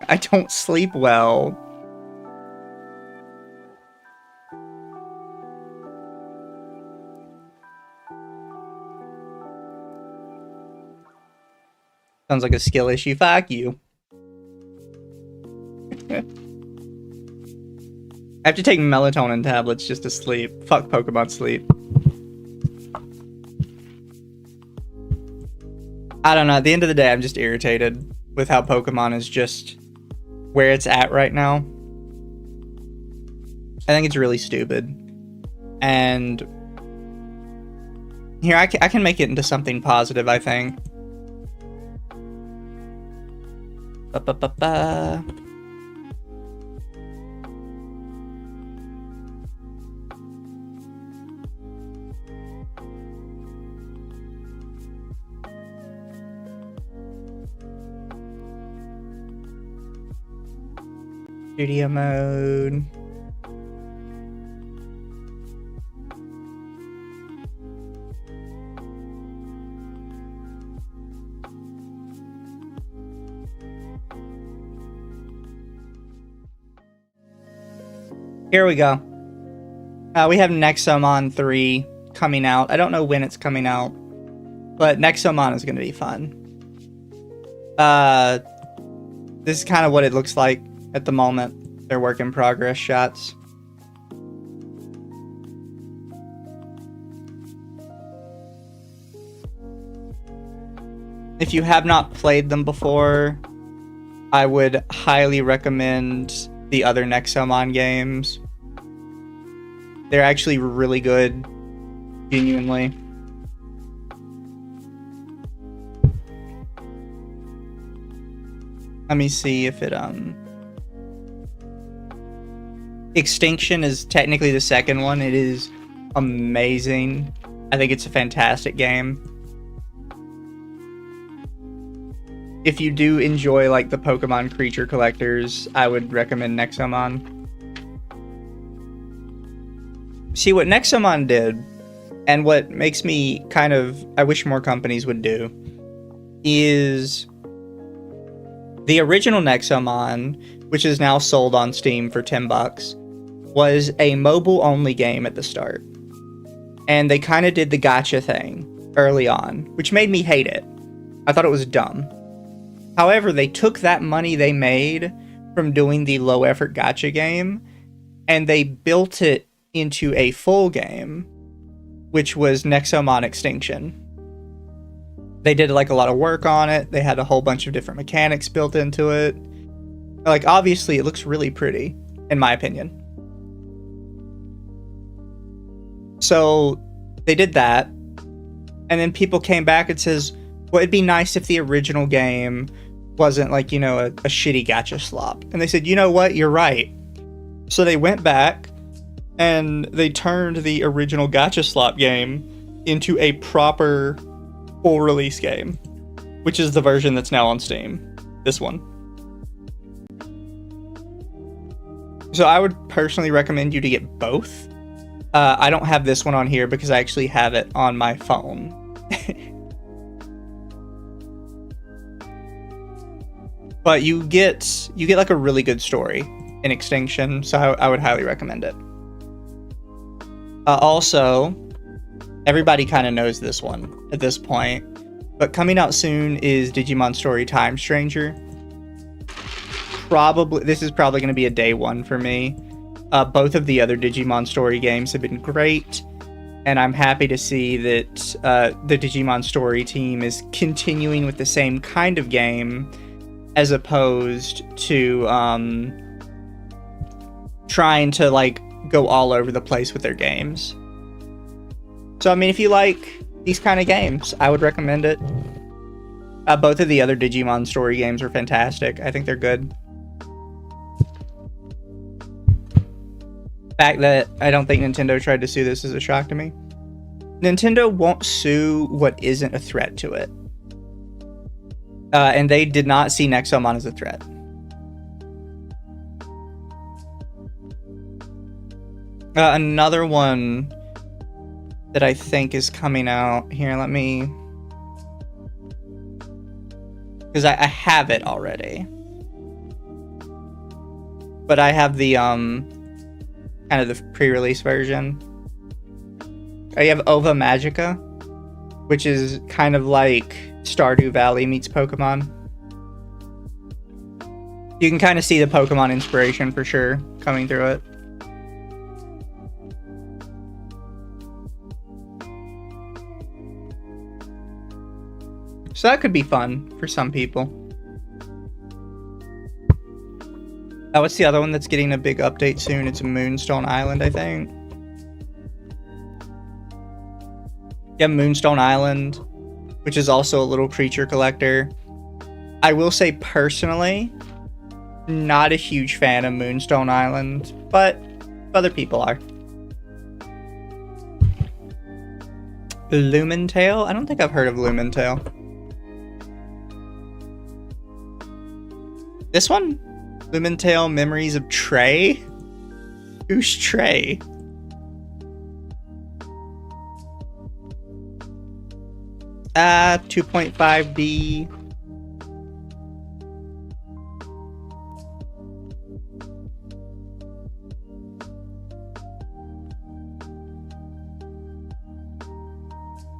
I don't sleep well. Sounds like a skill issue. Fuck you. I have to take melatonin tablets just to sleep. Fuck Pokemon Sleep. I don't know. At the end of the day, I'm just irritated with how Pokemon is just where it's at right now. I think it's really stupid. And here, I can make it into something positive, I think. Ba-ba-ba-ba. Studio mode. Here we go. We have Nexomon 3 coming out. I don't know when it's coming out, but Nexomon is going to be fun. This is kind of what it looks like at the moment. They're work in progress shots. If you have not played them before, I would highly recommend the other Nexomon games. They're actually really good, genuinely. Let me see if it, Extinction is technically the second one. It is amazing. I think it's a fantastic game. If you do enjoy, like, the Pokemon creature collectors, I would recommend Nexomon. See, what Nexomon did, and what makes me kind of, I wish more companies would do, is the original Nexomon, which is now sold on Steam for $10, was a mobile-only game at the start. And they kind of did the gacha thing early on, which made me hate it. I thought it was dumb. However, they took that money they made from doing the low-effort gacha game, and they built it into a full game, which was Nexomon Extinction. They did like a lot of work on it. They had a whole bunch of different mechanics built into it. Like, obviously, it looks really pretty, in my opinion. So, they did that, and then people came back and says, well, it'd be nice if the original game wasn't like, you know, a shitty gacha slop. And they said, you know what, you're right. So they went back and they turned the original gacha slop game into a proper full release game, which is the version that's now on Steam. This one. So I would personally recommend you to get both. I don't have this one on here because I actually have it on my phone. But you get like a really good story in Extinction, so I would highly recommend it. Also, everybody kind of knows this one at this point, but coming out soon is Digimon Story Time Stranger. This is probably going to be a day one for me. Both of the other Digimon Story games have been great, and I'm happy to see that the Digimon Story team is continuing with the same kind of game, as opposed to trying to like go all over the place with their games. So I mean, if you like these kind of games, I would recommend it. Both of the other Digimon Story games are fantastic. I think they're good. The fact that I don't think Nintendo tried to sue this is a shock to me. Nintendo won't sue what isn't a threat to it. And they did not see Nexomon as a threat. Another one that I think is coming out here, let me... because I have it already. But I have the, kind of the pre-release version. I have Ova Magica, which is kind of like Stardew Valley meets Pokemon. You can kind of see the Pokemon inspiration for sure coming through it. So that could be fun for some people. What's the other one that's getting a big update soon? It's Moonstone Island, I think. Yeah, Moonstone Island, which is also a little creature collector. I will say personally, not a huge fan of Moonstone Island, but other people are. Lumentail? I don't think I've heard of Lumentail. This one? Lumentail Memories of Trey? Who's Trey? Ah, 2.5D.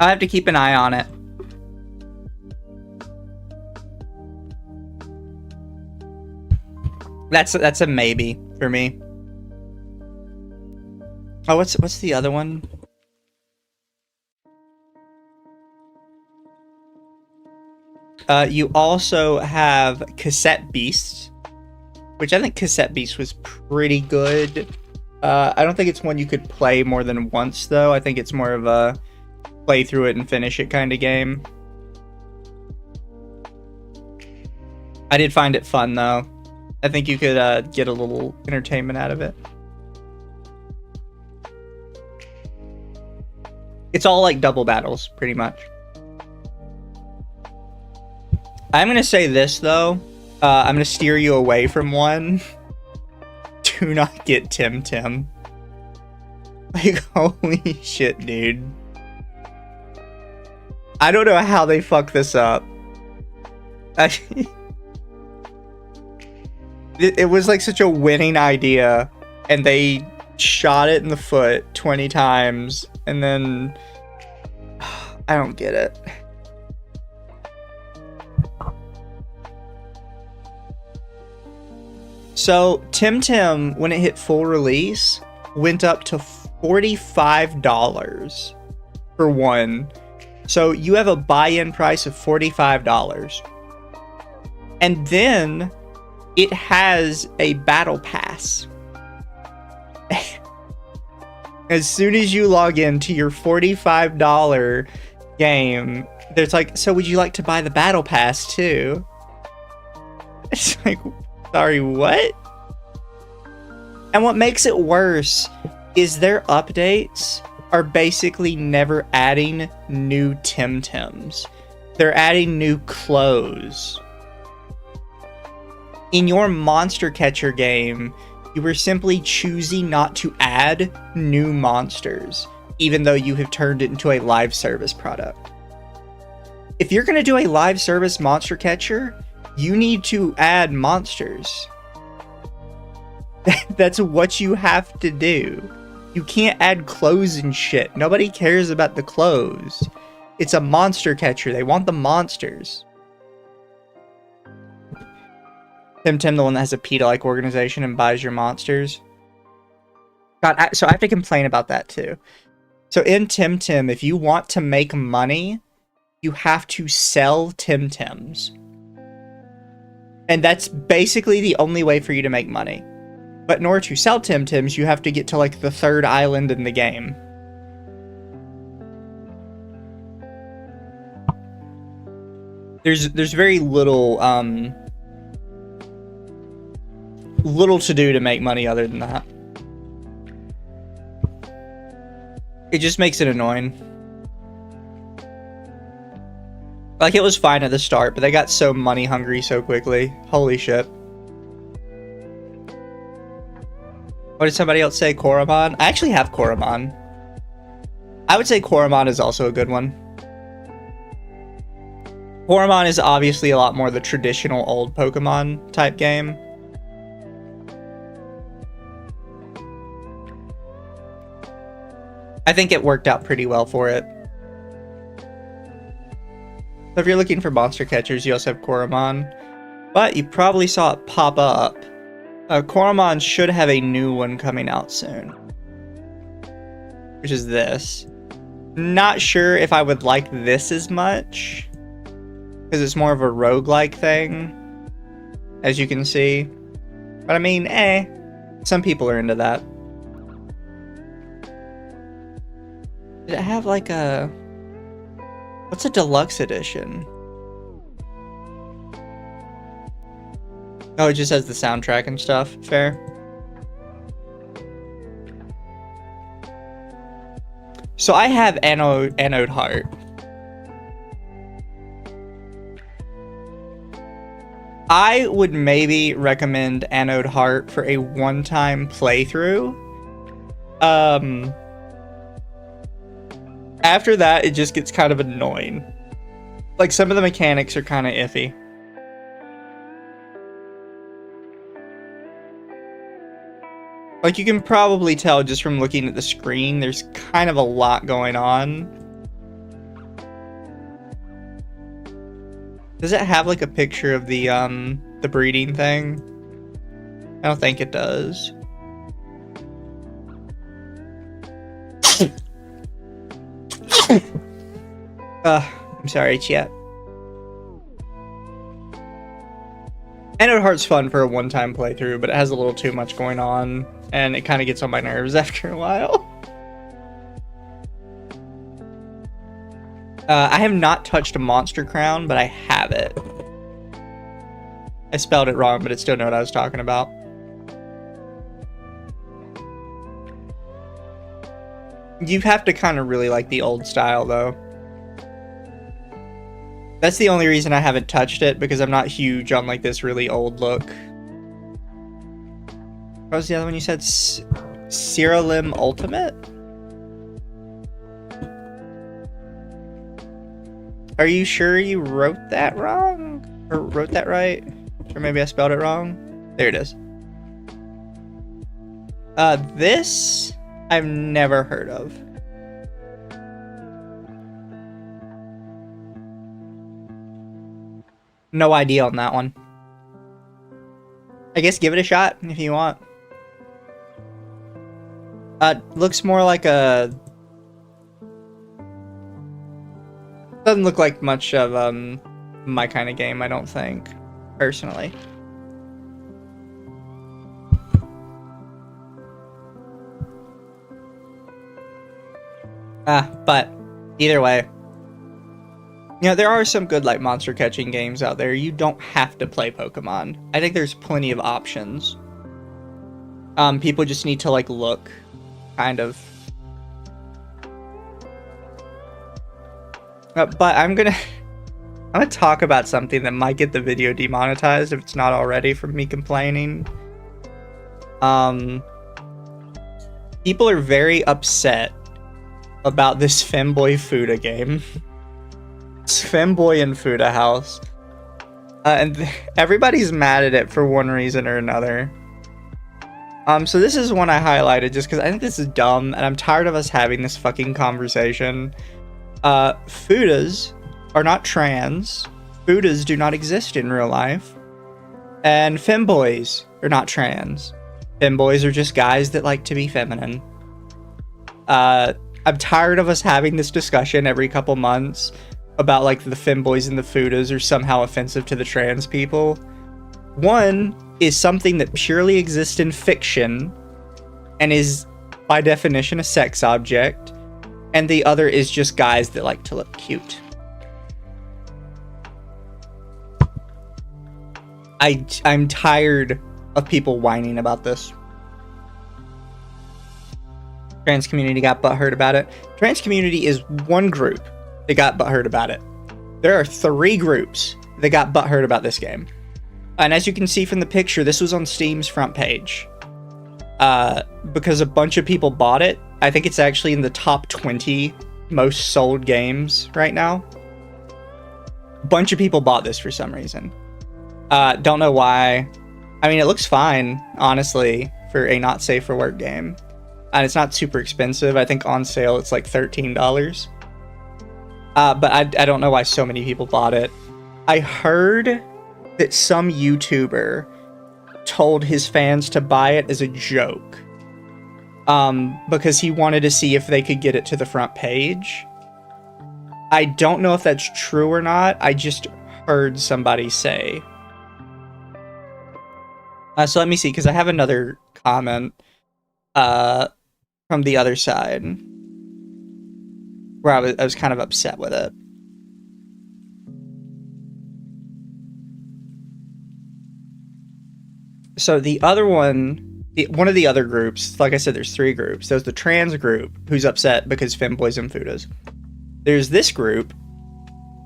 I'll have to keep an eye on it. That's a maybe for me. Oh, what's the other one? You also have Cassette Beast, which I think Cassette Beast was pretty good. I don't think it's one you could play more than once, though. I think it's more of a play through it and finish it kind of game. I did find it fun, though. I think you could get a little entertainment out of it. It's all like double battles, pretty much. I'm going to say this, though. I'm going to steer you away from one. Do not get Tim Tim. Like, holy shit, dude. I don't know how they fucked this up. It was like such a winning idea, and they shot it in the foot 20 times, and then I don't get it. So Tim Tim, when it hit full release, went up to $45 for one. So you have a buy-in price of $45. And then it has a battle pass. As soon as you log into your $45 game, there's like, so would you like to buy the battle pass too? It's like, sorry, what? And what makes it worse is their updates are basically never adding new Tim-Tims. They're adding new clothes. In your monster catcher game, you were simply choosing not to add new monsters, even though you have turned it into a live service product. If you're going to do a live service monster catcher, you need to add monsters. That's what you have to do. You can't add clothes and shit. Nobody cares about the clothes. It's a monster catcher. They want the monsters. Tim, the one that has a PETA-like organization and buys your monsters. God, so I have to complain about that too. So in Tim, if you want to make money, you have to sell Tim-Tims. And that's basically the only way for you to make money. But in order to sell Tim-Tims, you have to get to like the 3rd island in the game. There's very little little to do to make money other than that. It just makes it annoying. Like, it was fine at the start, but they got so money hungry so quickly. Holy shit. What did somebody else say? Koromon? I actually have Koromon. I would say Koromon is also a good one. Koromon is obviously a lot more the traditional old Pokemon type game. I think it worked out pretty well for it. So if you're looking for monster catchers, you also have Koromon. But you probably saw it pop up. Koromon should have a new one coming out soon. Which is this. Not sure if I would like this as much. Because it's more of a roguelike thing. As you can see. But I mean, some people are into that. Did it have like a... What's a deluxe edition? Oh, it just has the soundtrack and stuff. Fair. So I have Anode Heart. I would maybe recommend Anode Heart for a one-time playthrough. After that, it just gets kind of annoying. Like, some of the mechanics are kind of iffy. Like, you can probably tell just from looking at the screen, there's kind of a lot going on. Does it have, like, a picture of the breeding thing? I don't think it does. I'm sorry, chat. Anode Heart's fun for a one-time playthrough, but it has a little too much going on, and it kind of gets on my nerves after a while. I have not touched a Monster Crown, but I have it. I spelled it wrong, but it still know what I was talking about. You have to kind of really like the old style, though. That's the only reason I haven't touched it, because I'm not huge on, like, this really old look. What was the other one you said? Ceralim Ultimate? Are you sure you wrote that wrong? Or wrote that right? Or maybe I spelled it wrong? There it is. This I've never heard of. No idea on that one. I guess give it a shot if you want. Looks more like a... Doesn't look like much of, my kind of game, I don't think. Personally. But, either way. You know, there are some good, like, monster catching games out there. You don't have to play Pokemon. I think there's plenty of options. People just need to, like, look, kind of. But I'm gonna talk about something that might get the video demonetized if it's not already from me complaining. People are very upset about this Femboy Fuda game. It's Femboy and Fuda House. And everybody's mad at it for one reason or another. So this is one I highlighted just because I think this is dumb and I'm tired of us having this fucking conversation. Fudas are not trans. Fudas do not exist in real life. And femboys are not trans. Femboys are just guys that like to be feminine. I'm tired of us having this discussion every couple months about like the femboys and the fudas are somehow offensive to the trans people. One is something that purely exists in fiction and is by definition a sex object, and the other is just guys that like to look cute. I'm tired of people whining about this. Trans community got butthurt about it. Trans community is one group that got butthurt about it. There are 3 groups that got butthurt about this game. And as you can see from the picture, this was on Steam's front page. Because a bunch of people bought it. I think it's actually in the top 20 most sold games right now. A bunch of people bought this for some reason. Don't know why. I mean, it looks fine, honestly, for a not safe for work game. And it's not super expensive. I think on sale it's like $13. But I don't know why so many people bought it. I heard that some YouTuber told his fans to buy it as a joke. Because he wanted to see if they could get it to the front page. I don't know if that's true or not. I just heard somebody say. So let me see, because I have another comment from the other side where I was kind of upset with it. So the other one of the other groups, like I said, there's 3 groups. There's the trans group, who's upset because femboys and fudas. There's this group,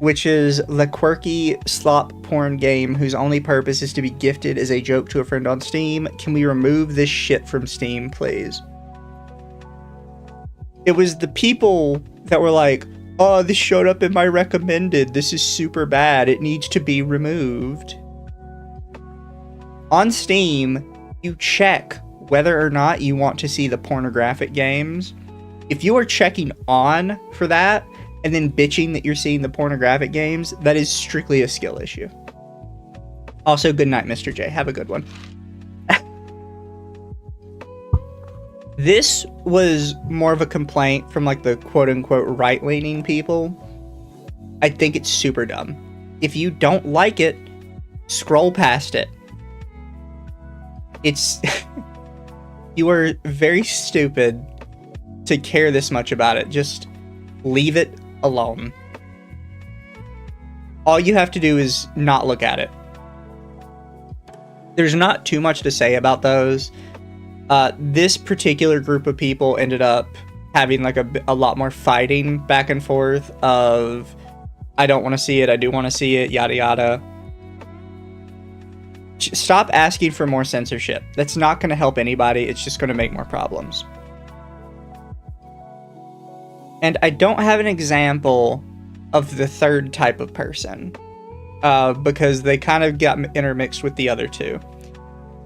which is the quirky slop porn game whose only purpose is to be gifted as a joke to a friend on Steam. Can we remove this shit from Steam, please? It was the people that were like, oh, this showed up in my recommended. This is super bad. It needs to be removed. On Steam, you check whether or not you want to see the pornographic games. If you are checking on for that, and then bitching that you're seeing the pornographic games, that is strictly a skill issue. Also, good night, Mr. J. Have a good one. This was more of a complaint from like the quote-unquote right-leaning people. I think it's super dumb. If you don't like it, scroll past it. It's... You are very stupid to care this much about it. Just leave it alone. All you have to do is not look at it. There's not too much to say about those. This particular group of people ended up having like a lot more fighting back and forth of I don't want to see it, I do want to see it, yada yada. Stop asking for more censorship. That's not going to help anybody. It's just going to make more problems. And I don't have an example of the third type of person, because they kind of got intermixed with the other 2.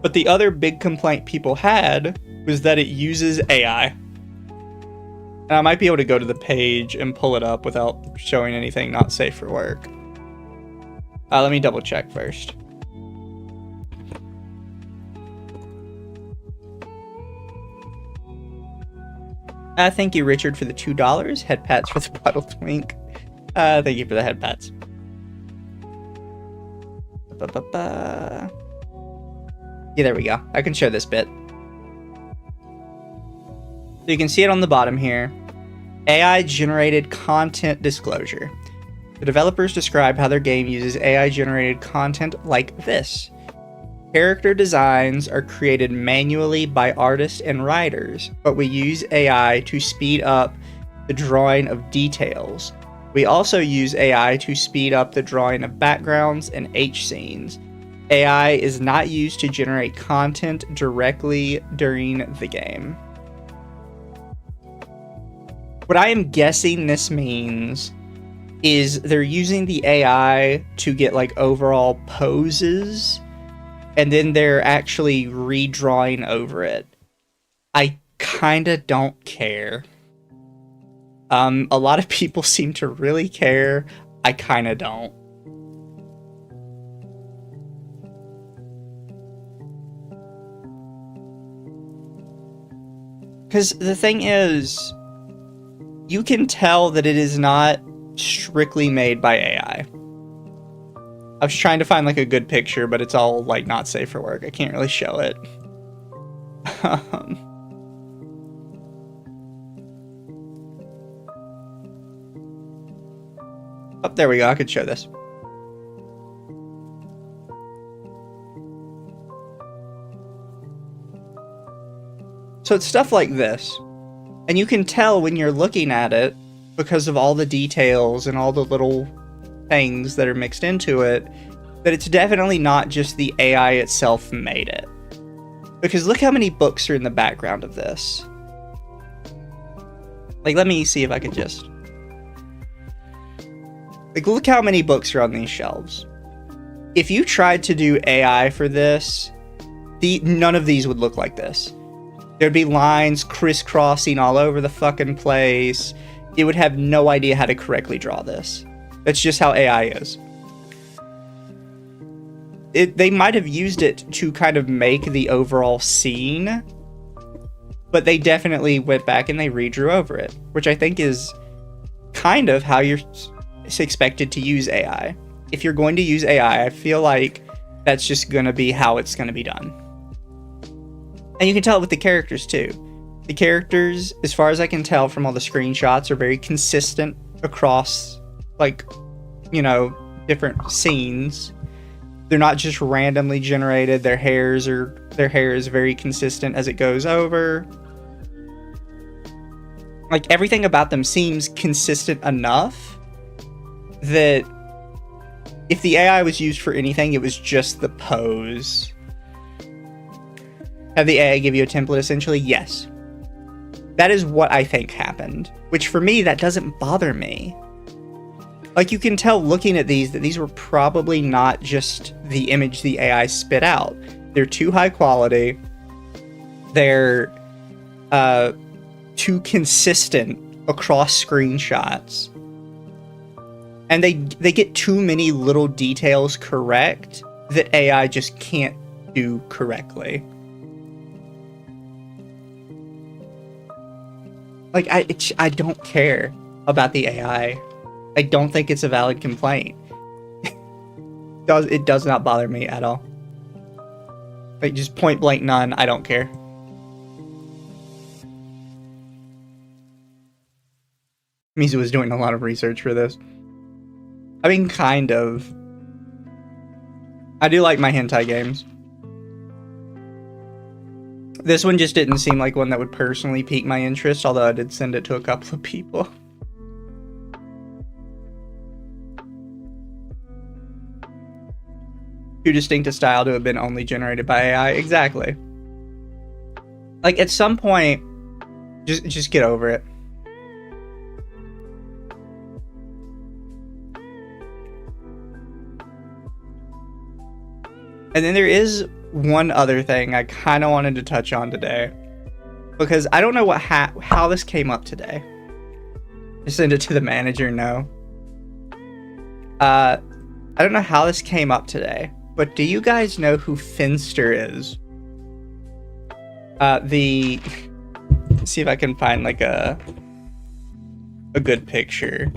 But the other big complaint people had was that it uses AI. And I might be able to go to the page and pull it up without showing anything not safe for work. Let me double check first. Thank you, Richard, for the $2. Head pats for the puddle twink. Thank you for the head pats. Yeah, there we go. I can show this bit. So you can see it on the bottom here. AI generated content disclosure. The developers describe how their game uses AI-generated content like this. Character designs are created manually by artists and writers, but we use AI to speed up the drawing of details. We also use AI to speed up the drawing of backgrounds and H scenes. AI is not used to generate content directly during the game. What I am guessing this means is they're using the AI to get like overall poses, and then they're actually redrawing over it. I kinda don't care. A lot of people seem to really care. I kinda don't. Because the thing is, you can tell that it is not strictly made by AI. I was trying to find like a good picture, but it's all like not safe for work. I can't really show it. Oh, there we go. I could show this. So it's stuff like this. And you can tell when you're looking at it, because of all the details and all the little things that are mixed into it, that it's definitely not just the AI itself made it. Because look how many books are in the background of this. Like, let me see if I can just... Like, look how many books are on these shelves. If you tried to do AI for this, none of these would look like this. There'd be lines crisscrossing all over the fucking place. It would have no idea how to correctly draw this. That's just how AI is. They might have used it to kind of make the overall scene, but they definitely went back and they redrew over it, which I think is kind of how you're expected to use AI. If you're going to use AI, I feel like that's just going to be how it's going to be done. And you can tell it with the characters too. The characters, as far as I can tell from all the screenshots, are very consistent across, like, you know, different scenes. They're not just randomly generated. Their hair is very consistent as it goes over. Like, everything about them seems consistent enough that if the AI was used for anything, it was just the pose. Have the AI give you a template, essentially? Yes. That is what I think happened. Which, for me, that doesn't bother me. Like, you can tell looking at these that these were probably not just the image the AI spit out. They're too high quality. They're too consistent across screenshots. And they get too many little details correct that AI just can't do correctly. Like, I don't care about the AI. I don't think it's a valid complaint. It does not bother me at all. Like, just point blank none, I don't care. Mizu was doing a lot of research for this. I mean, kind of. I do like my hentai games. This one just didn't seem like one that would personally pique my interest, although I did send it to a couple of people. Too distinct a style to have been only generated by AI. Exactly. Like, at some point, just get over it. And then there is one other thing I kind of wanted to touch on today, because I don't know how this came up today. I sent it to the manager. No. I don't know how this came up today, but do you guys know who Finster is? Let's see if I can find like a good picture.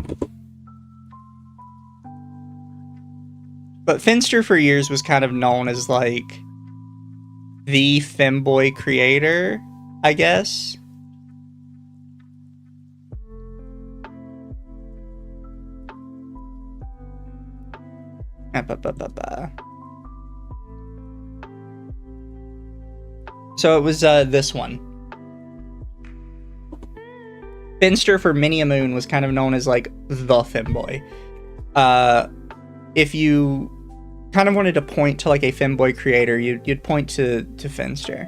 But Finster for years was kind of known as like the femboy creator, I guess. So it was this one. Finster for many a moon was kind of known as like the femboy. If you kind of wanted to point to like a femboy creator, you'd point to Finster.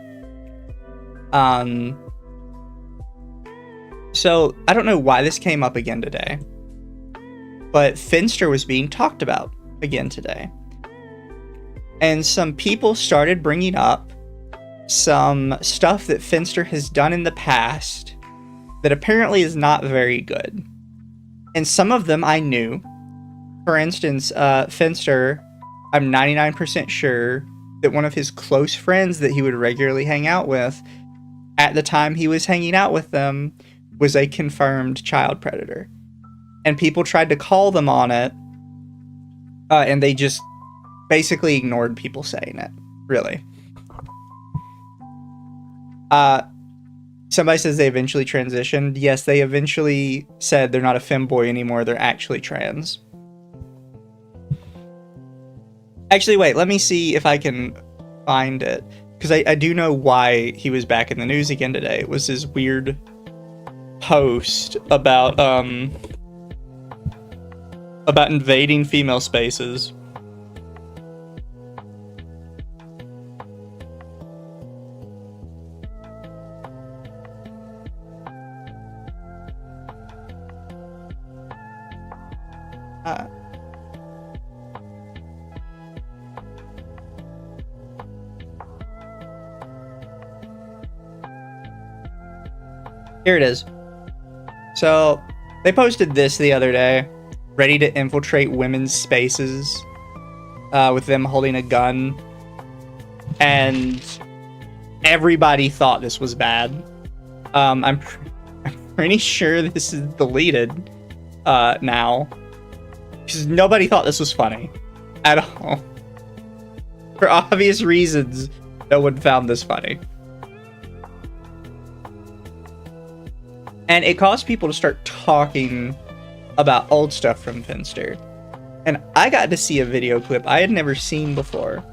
So I don't know why this came up again today, but Finster was being talked about again today. And some people started bringing up some stuff that Finster has done in the past that apparently is not very good. And some of them I knew. For instance, Finster, I'm 99% sure that one of his close friends that he would regularly hang out with, at the time he was hanging out with them, was a confirmed child predator. And people tried to call them on it, and they just basically ignored people saying it, really. Somebody says they eventually transitioned. Yes, they eventually said they're not a femboy anymore, they're actually trans. Actually, wait, let me see if I can find it. Because I do know why he was back in the news again today. It was his weird post about invading female spaces. Here it is. So, they posted this the other day. Ready to infiltrate women's spaces. With them holding a gun. And everybody thought this was bad. I'm pretty sure this is deleted now. Because nobody thought this was funny. At all. For obvious reasons, no one found this funny. And it caused people to start talking about old stuff from Finster. And I got to see a video clip I had never seen before.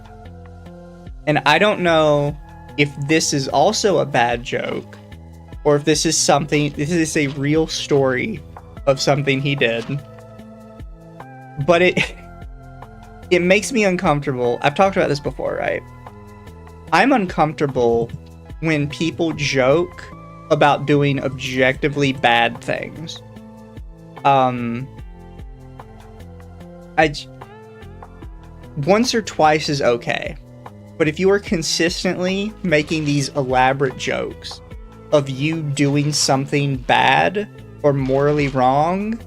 And I don't know if this is also a bad joke, or if this is a real story of something he did. But it makes me uncomfortable. I've talked about this before, right? I'm uncomfortable when people joke about doing objectively bad things. Once or twice is okay. But if you are consistently making these elaborate jokes of you doing something bad or morally wrong,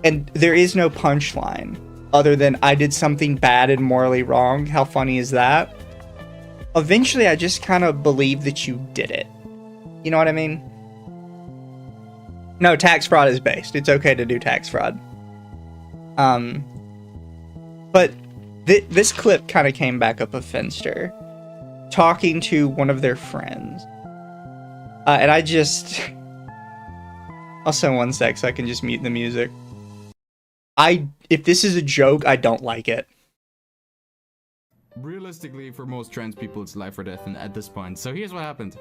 and there is no punchline other than I did something bad and morally wrong, how funny is that? Eventually I just kind of believe that you did it. You know what I mean? No, tax fraud is based. It's okay to do tax fraud. But this clip kind of came back up of Finster talking to one of their friends. And I just... I'll send one sec so I can just mute the music. If this is a joke, I don't like it. Realistically, for most trans people, it's life or death and at this point. So here's what happened.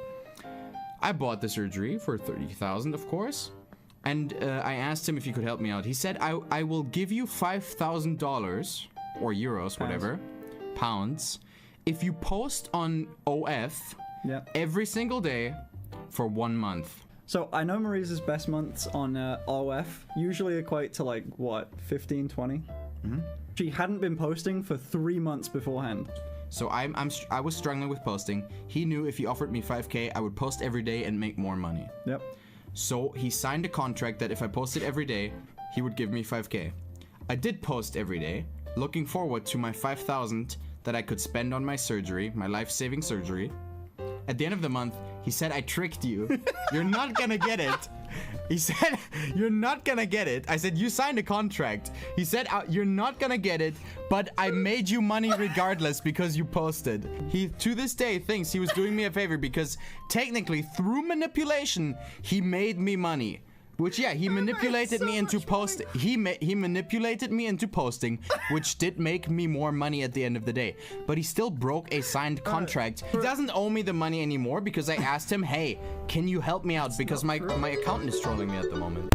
I bought the surgery for $30,000, of course, and I asked him if he could help me out. He said, I will give you $5,000, or euros, whatever, pounds, if you post on OF every single day for 1 month. So I know Marisa's best months on OF usually equate to like, what, 15, 20? Mm-hmm. She hadn't been posting for 3 months beforehand. So I was struggling with posting. He knew if he offered me 5K, I would post every day and make more money. Yep. So he signed a contract that if I posted every day, he would give me 5K. I did post every day, looking forward to my 5,000 that I could spend on my surgery, my life-saving surgery. At the end of the month, he said, I tricked you. You're not gonna get it. He said, you're not gonna get it. I said, you signed a contract. He said, you're not gonna get it, but I made you money regardless because you posted. He, to this day, thinks he was doing me a favor because technically, through manipulation, he made me money. Which, yeah, he manipulated me into post. He manipulated me into posting, which did make me more money at the end of the day. But he still broke a signed contract. He doesn't owe me the money anymore because I asked him, hey, can you help me out? Because my accountant is trolling me at the moment.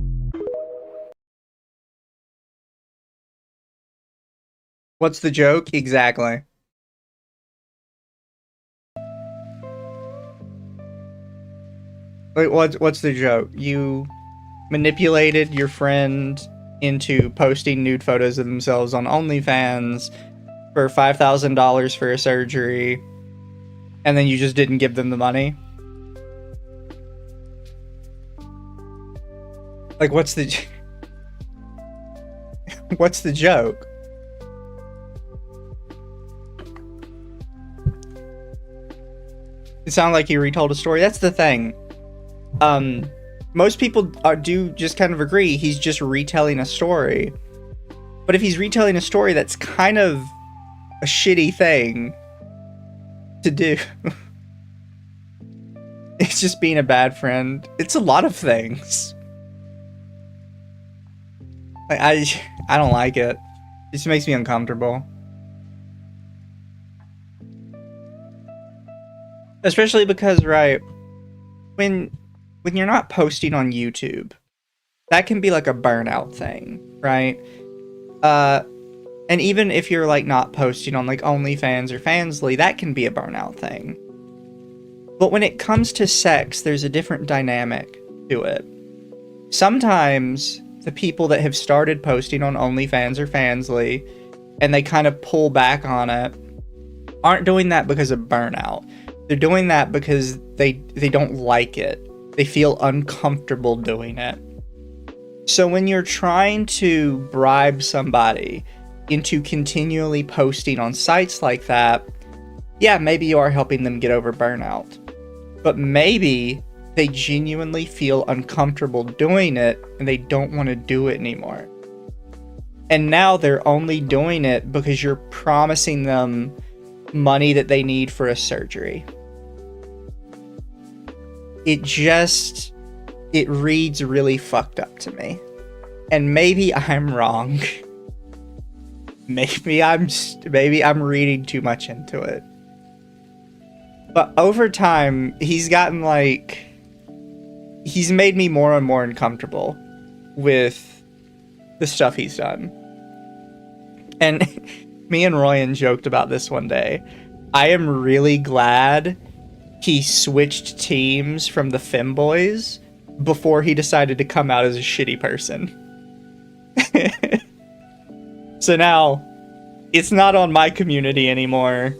What's the joke? Exactly. Wait, what's the joke? You manipulated your friend into posting nude photos of themselves on OnlyFans for $5,000 for a surgery, and then you just didn't give them the money? Like, what's the what's the joke? It sounded like he retold a story. That's the thing. Most people do just kind of agree he's just retelling a story. But if he's retelling a story, that's kind of a shitty thing to do. It's just being a bad friend. It's a lot of things. I don't like it. It just makes me uncomfortable. Especially because, right, when you're not posting on YouTube, that can be like a burnout thing, right? And even if you're like not posting on like OnlyFans or Fansly, that can be a burnout thing. But when it comes to sex, there's a different dynamic to it. Sometimes the people that have started posting on OnlyFans or Fansly and they kind of pull back on it aren't doing that because of burnout. They're doing that because they don't like it. They feel uncomfortable doing it. So when you're trying to bribe somebody into continually posting on sites like that, yeah, maybe you are helping them get over burnout. But maybe they genuinely feel uncomfortable doing it and they don't want to do it anymore. And now they're only doing it because you're promising them money that they need for a surgery. It reads really fucked up to me. And maybe I'm wrong. Maybe I'm reading too much into it. But over time, he's made me more and more uncomfortable with the stuff he's done. And me and Royan joked about this one day. I am really glad he switched teams from the femboys before he decided to come out as a shitty person. So now, it's not on my community anymore.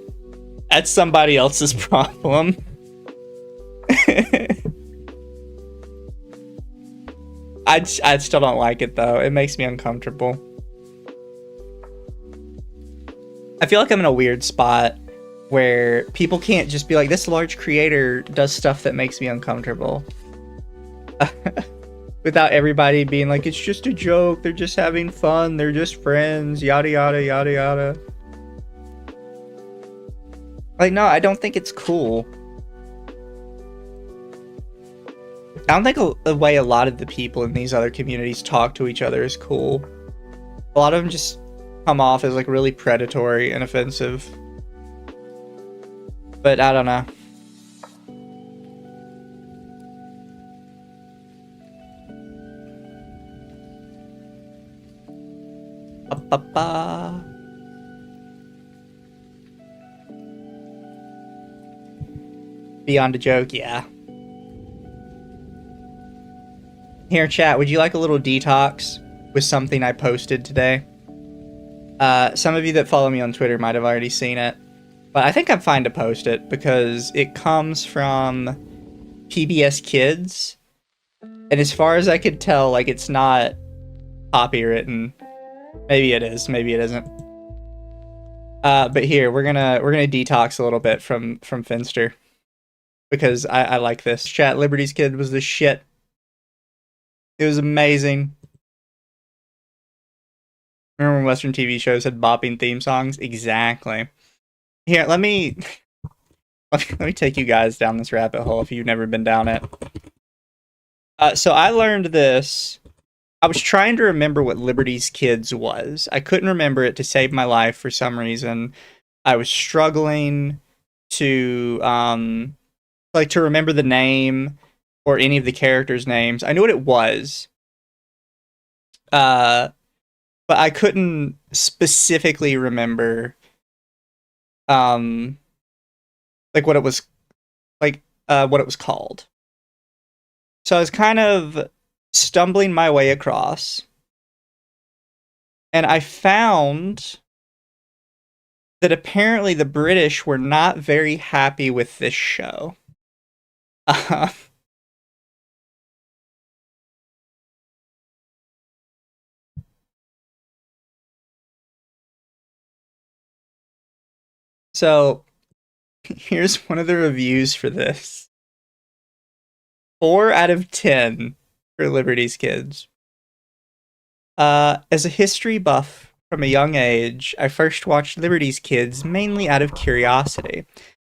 That's somebody else's problem. I still don't like it though. It makes me uncomfortable. I feel like I'm in a weird spot where people can't just be like, this large creator does stuff that makes me uncomfortable. Without everybody being like, it's just a joke, they're just having fun, they're just friends, yada yada yada yada. Like, no, I don't think it's cool. I don't think the way a lot of the people in these other communities talk to each other is cool. A lot of them just come off as like really predatory and offensive. But I don't know. Beyond a joke, yeah. Here, chat, would you like a little detox with something I posted today? Some of you that follow me on Twitter might have already seen it, but I think I'm fine to post it because it comes from PBS Kids, and as far as I could tell, like, it's not copywritten. Maybe it is, maybe it isn't. But here, we're gonna detox a little bit from Finster because I like this. Chat, Liberty's Kid was the shit. It was amazing. Remember when Western TV shows had bopping theme songs? Exactly. Here, let me take you guys down this rabbit hole if you've never been down it. So I learned this. I was trying to remember what Liberty's Kids was. I couldn't remember it to save my life for some reason. I was struggling to to remember the name or any of the characters' names. I knew what it was. Uh but I couldn't specifically remember um like what it was what it was called. So I was kind of stumbling my way across, and I found that apparently the British were not very happy with this show. So here's one of the reviews for this. 4 out of 10 for Liberty's Kids. As a history buff from a young age, I first watched Liberty's Kids mainly out of curiosity.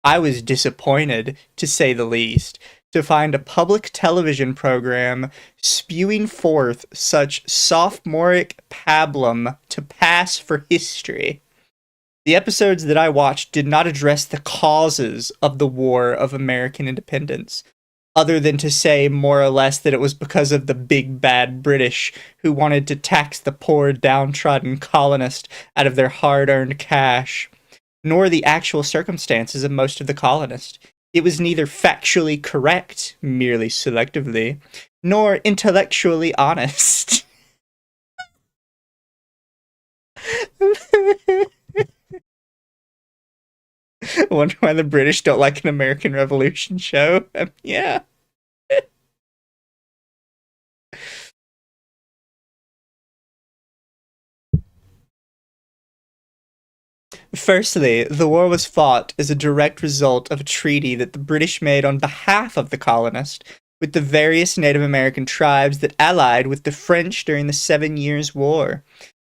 I was disappointed, to say the least, to find a public television program spewing forth such sophomoric pablum to pass for history. The episodes that I watched did not address the causes of the War of American Independence, other than to say more or less that it was because of the big bad British who wanted to tax the poor downtrodden colonist out of their hard-earned cash, nor the actual circumstances of most of the colonists. It was neither factually correct, merely selectively, nor intellectually honest. Wonder why the British don't like an American Revolution show. Yeah. Firstly, the war was fought as a direct result of a treaty that the British made on behalf of the colonists with the various Native American tribes that allied with the French during the 7 Years' War.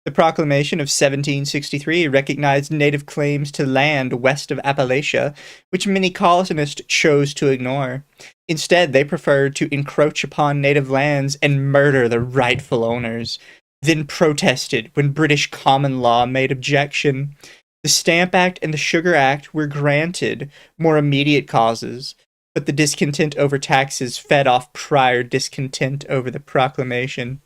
The Proclamation of 1763 recognized native claims to land west of Appalachia, which many colonists chose to ignore. Instead, they preferred to encroach upon native lands and murder the rightful owners, then protested when British common law made objection. The Stamp Act and the Sugar Act were granted more immediate causes, but the discontent over taxes fed off prior discontent over the proclamation.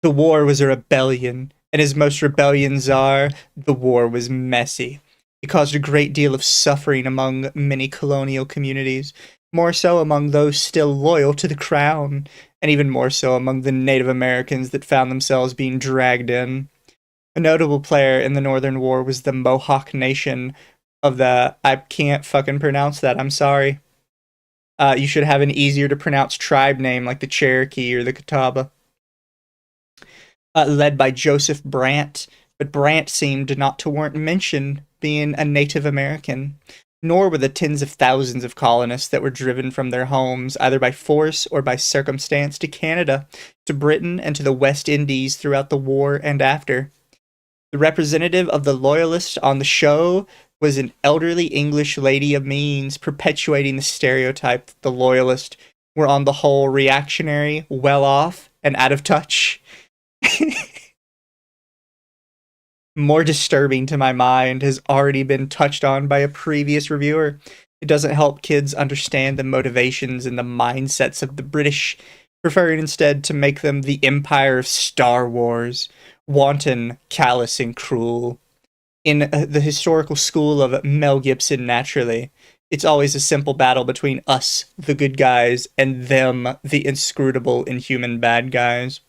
The war was a rebellion, and as most rebellions are, the war was messy. It caused a great deal of suffering among many colonial communities, more so among those still loyal to the crown, and even more so among the Native Americans that found themselves being dragged in. A notable player in the Northern War was the Mohawk Nation of the... I can't fucking pronounce that, I'm sorry. You should have an easier to pronounce tribe name like the Cherokee or the Catawba. Led by Joseph Brant, but Brant seemed not to warrant mention being a Native American, nor were the tens of thousands of colonists that were driven from their homes either by force or by circumstance to Canada, to Britain, and to the West Indies throughout the war and after. The representative of the Loyalists on the show was an elderly English lady of means, perpetuating the stereotype that the Loyalists were on the whole reactionary, well-off, and out of touch. More disturbing to my mind has already been touched on by a previous reviewer. It doesn't help kids understand the motivations and the mindsets of the British, preferring instead to make them the Empire of Star Wars, wanton, callous, and cruel. In the historical school of Mel Gibson, naturally, it's always a simple battle between us, the good guys, and them, the inscrutable, inhuman bad guys.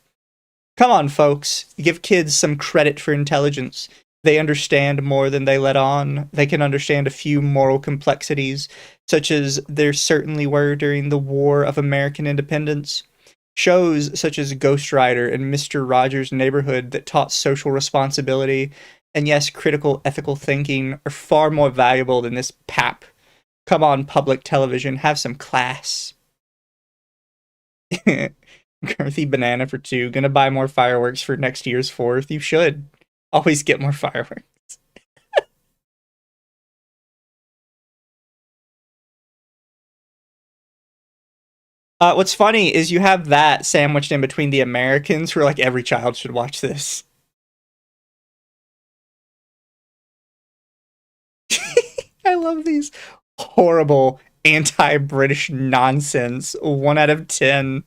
Come on, folks. Give kids some credit for intelligence. They understand more than they let on. They can understand a few moral complexities, such as there certainly were during the War of American Independence. Shows such as Ghost Rider and Mr. Rogers' Neighborhood that taught social responsibility and, yes, critical ethical thinking are far more valuable than this pap. Come on, public television, have some class. Girthy banana for 2. Gonna buy more fireworks for next year's 4th. You should. Always get more fireworks. What's funny is you have that sandwiched in between the Americans who are like, every child should watch this. I love these horrible anti-British nonsense. 1 out of 10.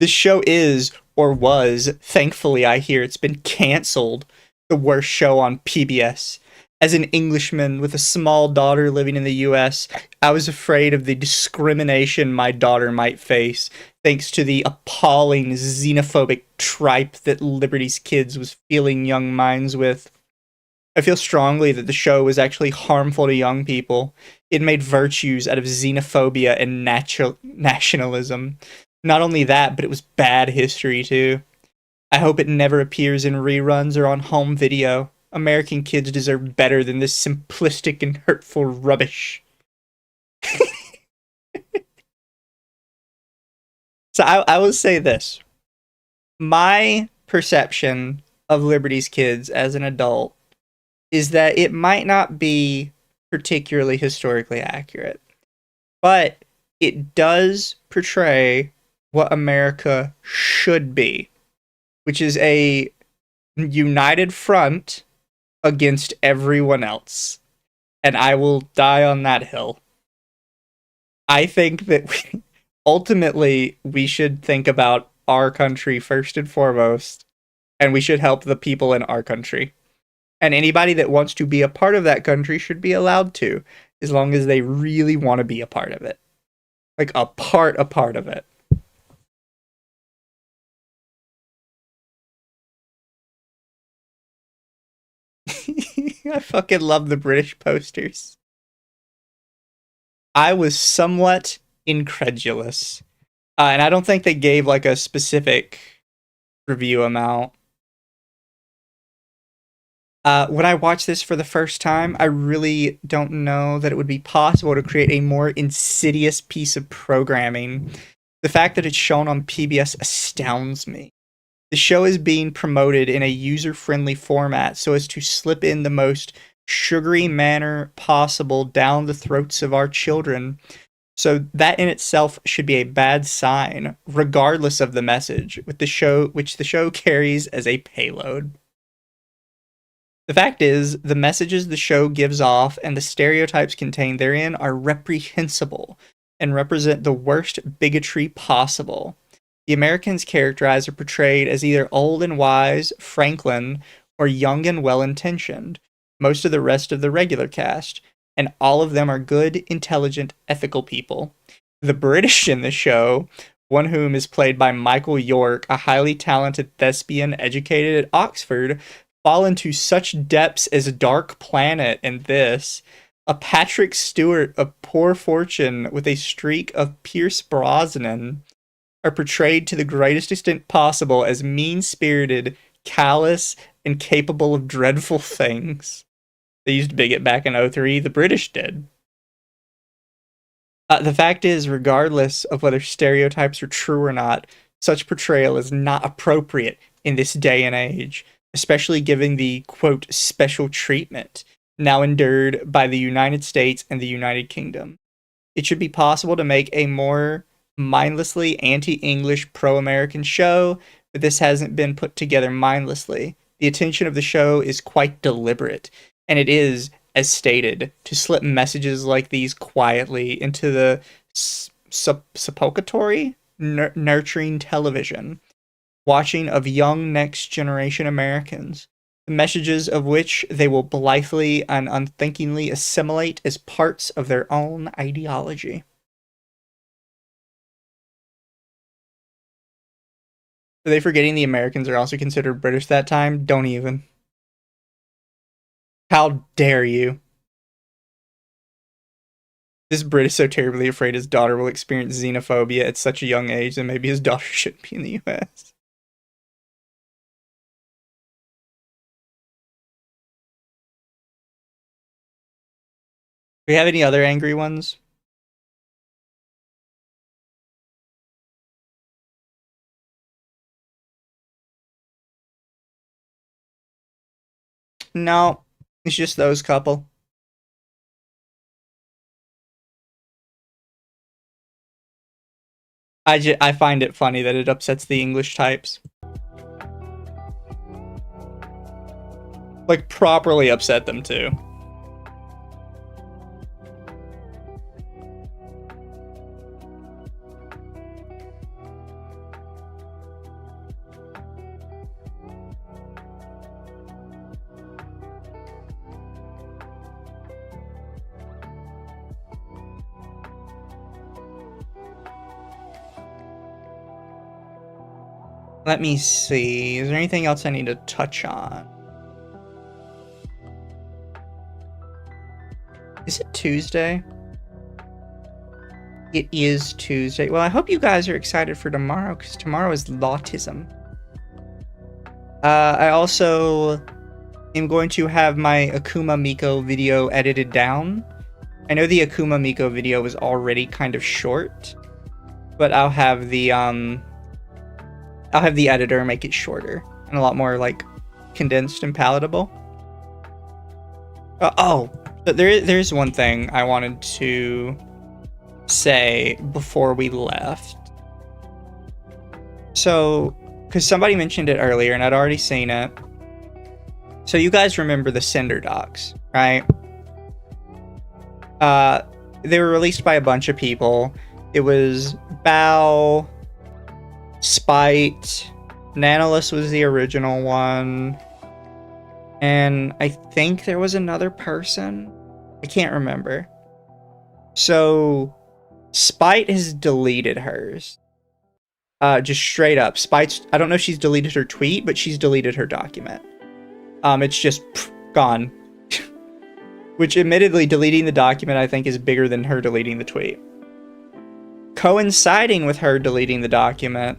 This show is, or was, thankfully I hear it's been cancelled, the worst show on PBS. As an Englishman with a small daughter living in the US, I was afraid of the discrimination my daughter might face thanks to the appalling xenophobic tripe that Liberty's Kids was filling young minds with. I feel strongly that the show was actually harmful to young people. It made virtues out of xenophobia and nationalism. Not only that, but it was bad history too. I hope it never appears in reruns or on home video. American kids deserve better than this simplistic and hurtful rubbish. So I will say this. My perception of Liberty's Kids as an adult is that it might not be particularly historically accurate, but it does portray what America should be, which is a united front against everyone else. And I will die on that hill. I think that ultimately we should think about our country first and foremost, and we should help the people in our country. And anybody that wants to be a part of that country should be allowed to, as long as they really want to be a part of it. Like a part of it. I fucking love the British posters. I was somewhat incredulous. And I don't think they gave like a specific review amount. When I watched this for the first time, I really don't know that it would be possible to create a more insidious piece of programming. The fact that it's shown on PBS astounds me. The show is being promoted in a user-friendly format so as to slip in the most sugary manner possible down the throats of our children. So that in itself should be a bad sign, regardless of the message, which the show carries as a payload. The fact is, the messages the show gives off and the stereotypes contained therein are reprehensible and represent the worst bigotry possible. The Americans characterized are portrayed as either old and wise, Franklin, or young and well-intentioned, most of the rest of the regular cast, and all of them are good, intelligent, ethical people. The British in the show, one whom is played by Michael York, a highly talented thespian educated at Oxford, fall into such depths as Dark Planet and this. A Patrick Stewart of poor fortune with a streak of Pierce Brosnan are portrayed to the greatest extent possible as mean-spirited, callous, and capable of dreadful things. They used bigot back in '03, the British did. The fact is, regardless of whether stereotypes are true or not, such portrayal is not appropriate in this day and age, especially given the, quote, special treatment now endured by the United States and the United Kingdom. It should be possible to make a more mindlessly anti-English pro-American show, but this hasn't been put together mindlessly. The intention of the show is quite deliberate, and it is, as stated, to slip messages like these quietly into the supplicatory, nurturing television watching of young next generation Americans, the messages of which they will blithely and unthinkingly assimilate as parts of their own ideology. Are they forgetting the Americans are also considered British that time? Don't even. How dare you? This Brit is so terribly afraid his daughter will experience xenophobia at such a young age that maybe his daughter shouldn't be in the US. Do we have any other angry ones? No, it's just those couple. I find it funny that it upsets the English types. Like, properly upset them too. Let me see. Is there anything else I need to touch on? Is it Tuesday? It is Tuesday. Well, I hope you guys are excited for tomorrow, because tomorrow is Lautism. I also am going to have my Akuma Miko video edited down. I know the Akuma Miko video was already kind of short, but I'll have the editor make it shorter and a lot more like condensed and palatable. But there's one thing I wanted to say before we left. So, because somebody mentioned it earlier and I'd already seen it. So you guys remember the Cinder docs, right? They were released by a bunch of people. It was Bao, Spite, Nanolus was the original one, and I think there was another person. I can't remember. So Spite has deleted hers. Just straight up. Spite's, I don't know if she's deleted her tweet, but she's deleted her document. It's just gone. Which, admittedly, deleting the document I think is bigger than her deleting the tweet. Coinciding with her deleting the document,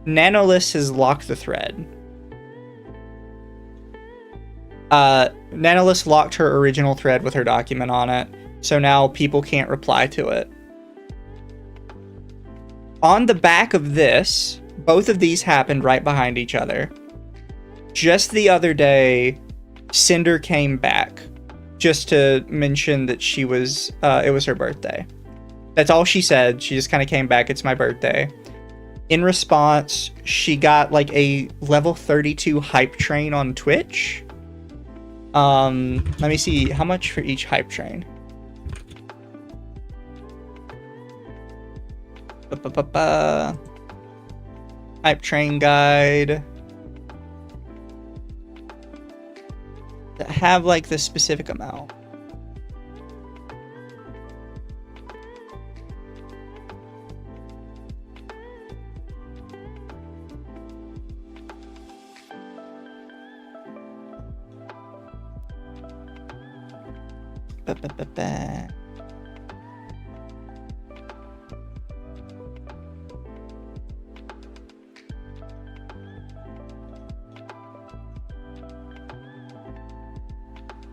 Nanolus has locked the thread. Nanolus locked her original thread with her document on it, so now people can't reply to it. On the back of this, both of these happened right behind each other. Just the other day, Cinder came back just to mention that she was, it was her birthday. That's all she said. She just kind of came back, it's my birthday. In response, she got like a level 32 hype train on Twitch. Let me see, how much for each hype train? Hype train guide. That have like the specific amount.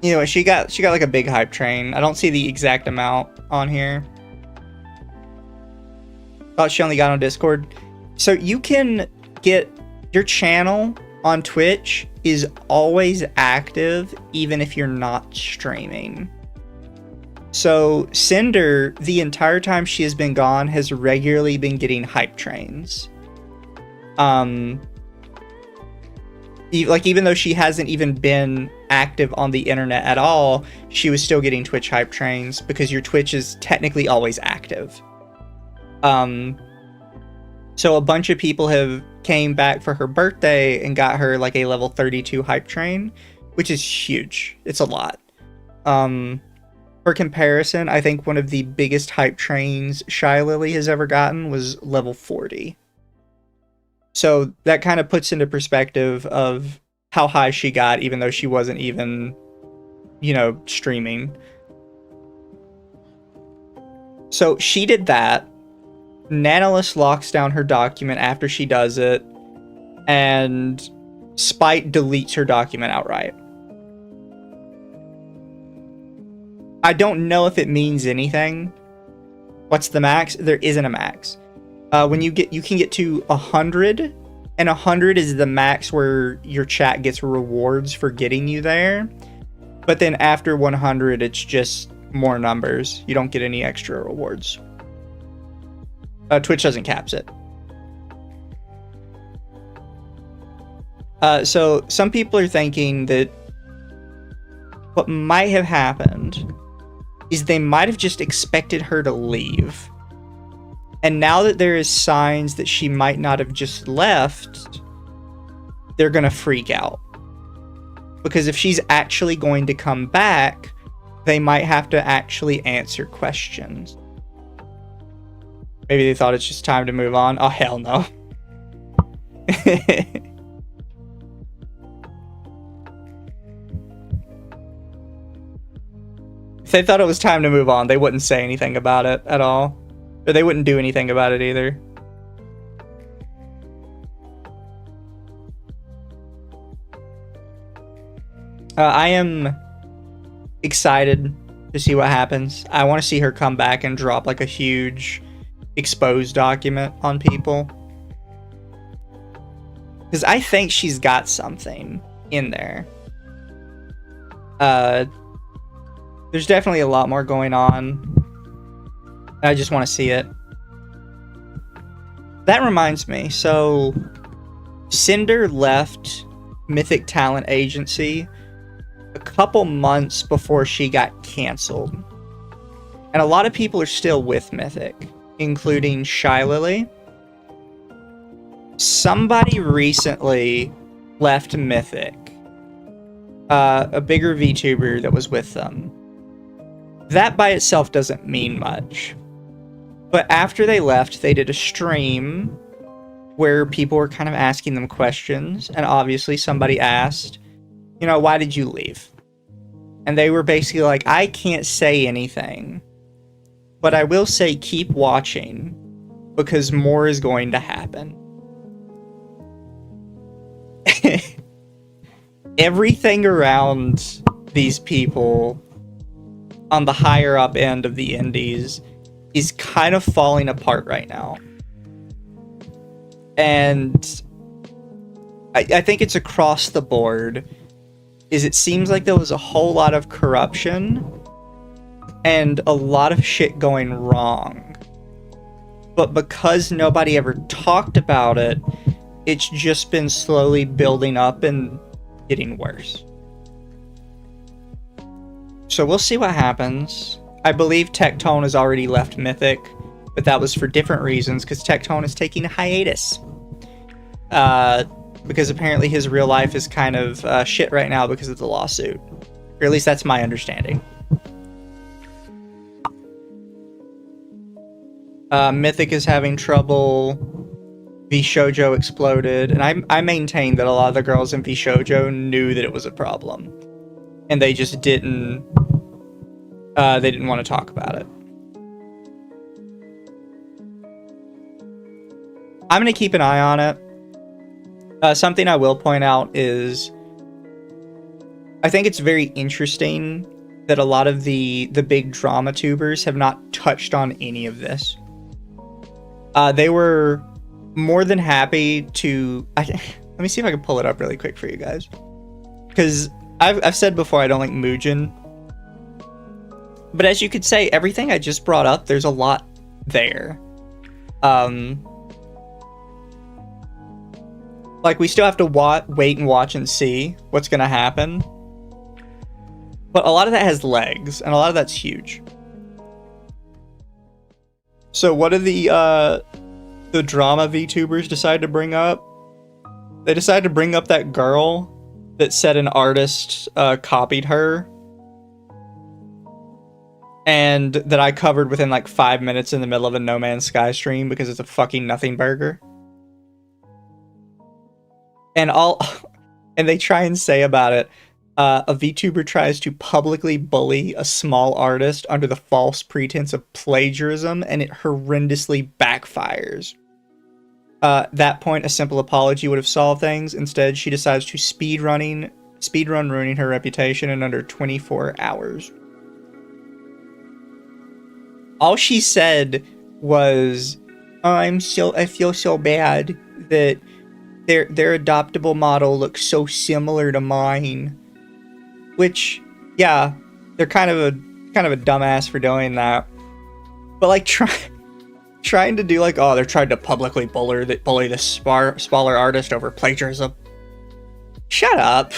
You know, she got like a big hype train. I don't see the exact amount on here. Thought she only got on Discord. So you can get your channel on Twitch is always active even if you're not streaming. So Cinder, the entire time she has been gone, has regularly been getting hype trains. Like, even though she hasn't even been active on the internet at all, she was still getting Twitch hype trains because your Twitch is technically always active. So a bunch of people have came back for her birthday and got her like a level 32 hype train, which is huge. It's a lot. For comparison, I think one of the biggest hype trains Shy Lily has ever gotten was level 40. So that kind of puts into perspective of how high she got, even though she wasn't even, you know, streaming. So she did that. Nanolus locks down her document after she does it, and Spite deletes her document outright. I don't know if it means anything. What's the max? There isn't a max. When you can get to 100, and 100 is the max where your chat gets rewards for getting you there. But then after 100, it's just more numbers. You don't get any extra rewards. Twitch doesn't caps it. So some people are thinking that what might have happened is they might have just expected her to leave. And now that there is signs that she might not have just left, they're gonna freak out. Because if she's actually going to come back, they might have to actually answer questions. Maybe they thought it's just time to move on. Oh, hell no. If they thought it was time to move on, they wouldn't say anything about it at all. Or they wouldn't do anything about it either. I am excited to see what happens. I want to see her come back and drop like a huge exposed document on people. Because I think she's got something in there. There's definitely a lot more going on. I just want to see it. That reminds me. So, Cinder left Mythic Talent Agency a couple months before she got canceled. And a lot of people are still with Mythic, including Shy Lily. Somebody recently left Mythic. A bigger VTuber that was with them. That by itself doesn't mean much. But after they left, they did a stream where people were kind of asking them questions. And obviously somebody asked, you know, why did you leave? And they were basically like, I can't say anything. But I will say keep watching. Because more is going to happen. Everything around these people on the higher up end of the indies is kind of falling apart right now. And I think it's across the board. It seems like there was a whole lot of corruption and a lot of shit going wrong. But because nobody ever talked about it, it's just been slowly building up and getting worse. So we'll see what happens. I believe Tectone has already left Mythic, but that was for different reasons, because Tectone is taking a hiatus. Because apparently his real life is kind of shit right now because of the lawsuit. Or at least that's my understanding. Mythic is having trouble. VShojo exploded. And I maintain that a lot of the girls in VShojo knew that it was a problem. And they just didn't... they didn't want to talk about it. I'm going to keep an eye on it. Something I will point out is... I think it's very interesting that a lot of the big drama tubers have not touched on any of this. They were more than happy to... let me see if I can pull it up really quick for you guys. Because I've said before I don't like Mugen. But as you could say, everything I just brought up, there's a lot there. Like, we still have to wait and watch and see what's going to happen. But a lot of that has legs, and a lot of that's huge. So what did the drama VTubers decide to bring up? They decided to bring up that girl that said an artist copied her. And that I covered within like 5 minutes in the middle of a No Man's Sky stream because it's a fucking nothing burger. And they try and say about it, a VTuber tries to publicly bully a small artist under the false pretense of plagiarism, and it horrendously backfires. At that point, a simple apology would have solved things. Instead, she decides to speedrun ruining her reputation in under 24 hours. All she said was, I feel so bad that their adoptable model looks so similar to mine. Which, yeah, they're kind of a dumbass for doing that. But like trying to do like, oh, they're trying to publicly bully the smaller artist over plagiarism. Shut up.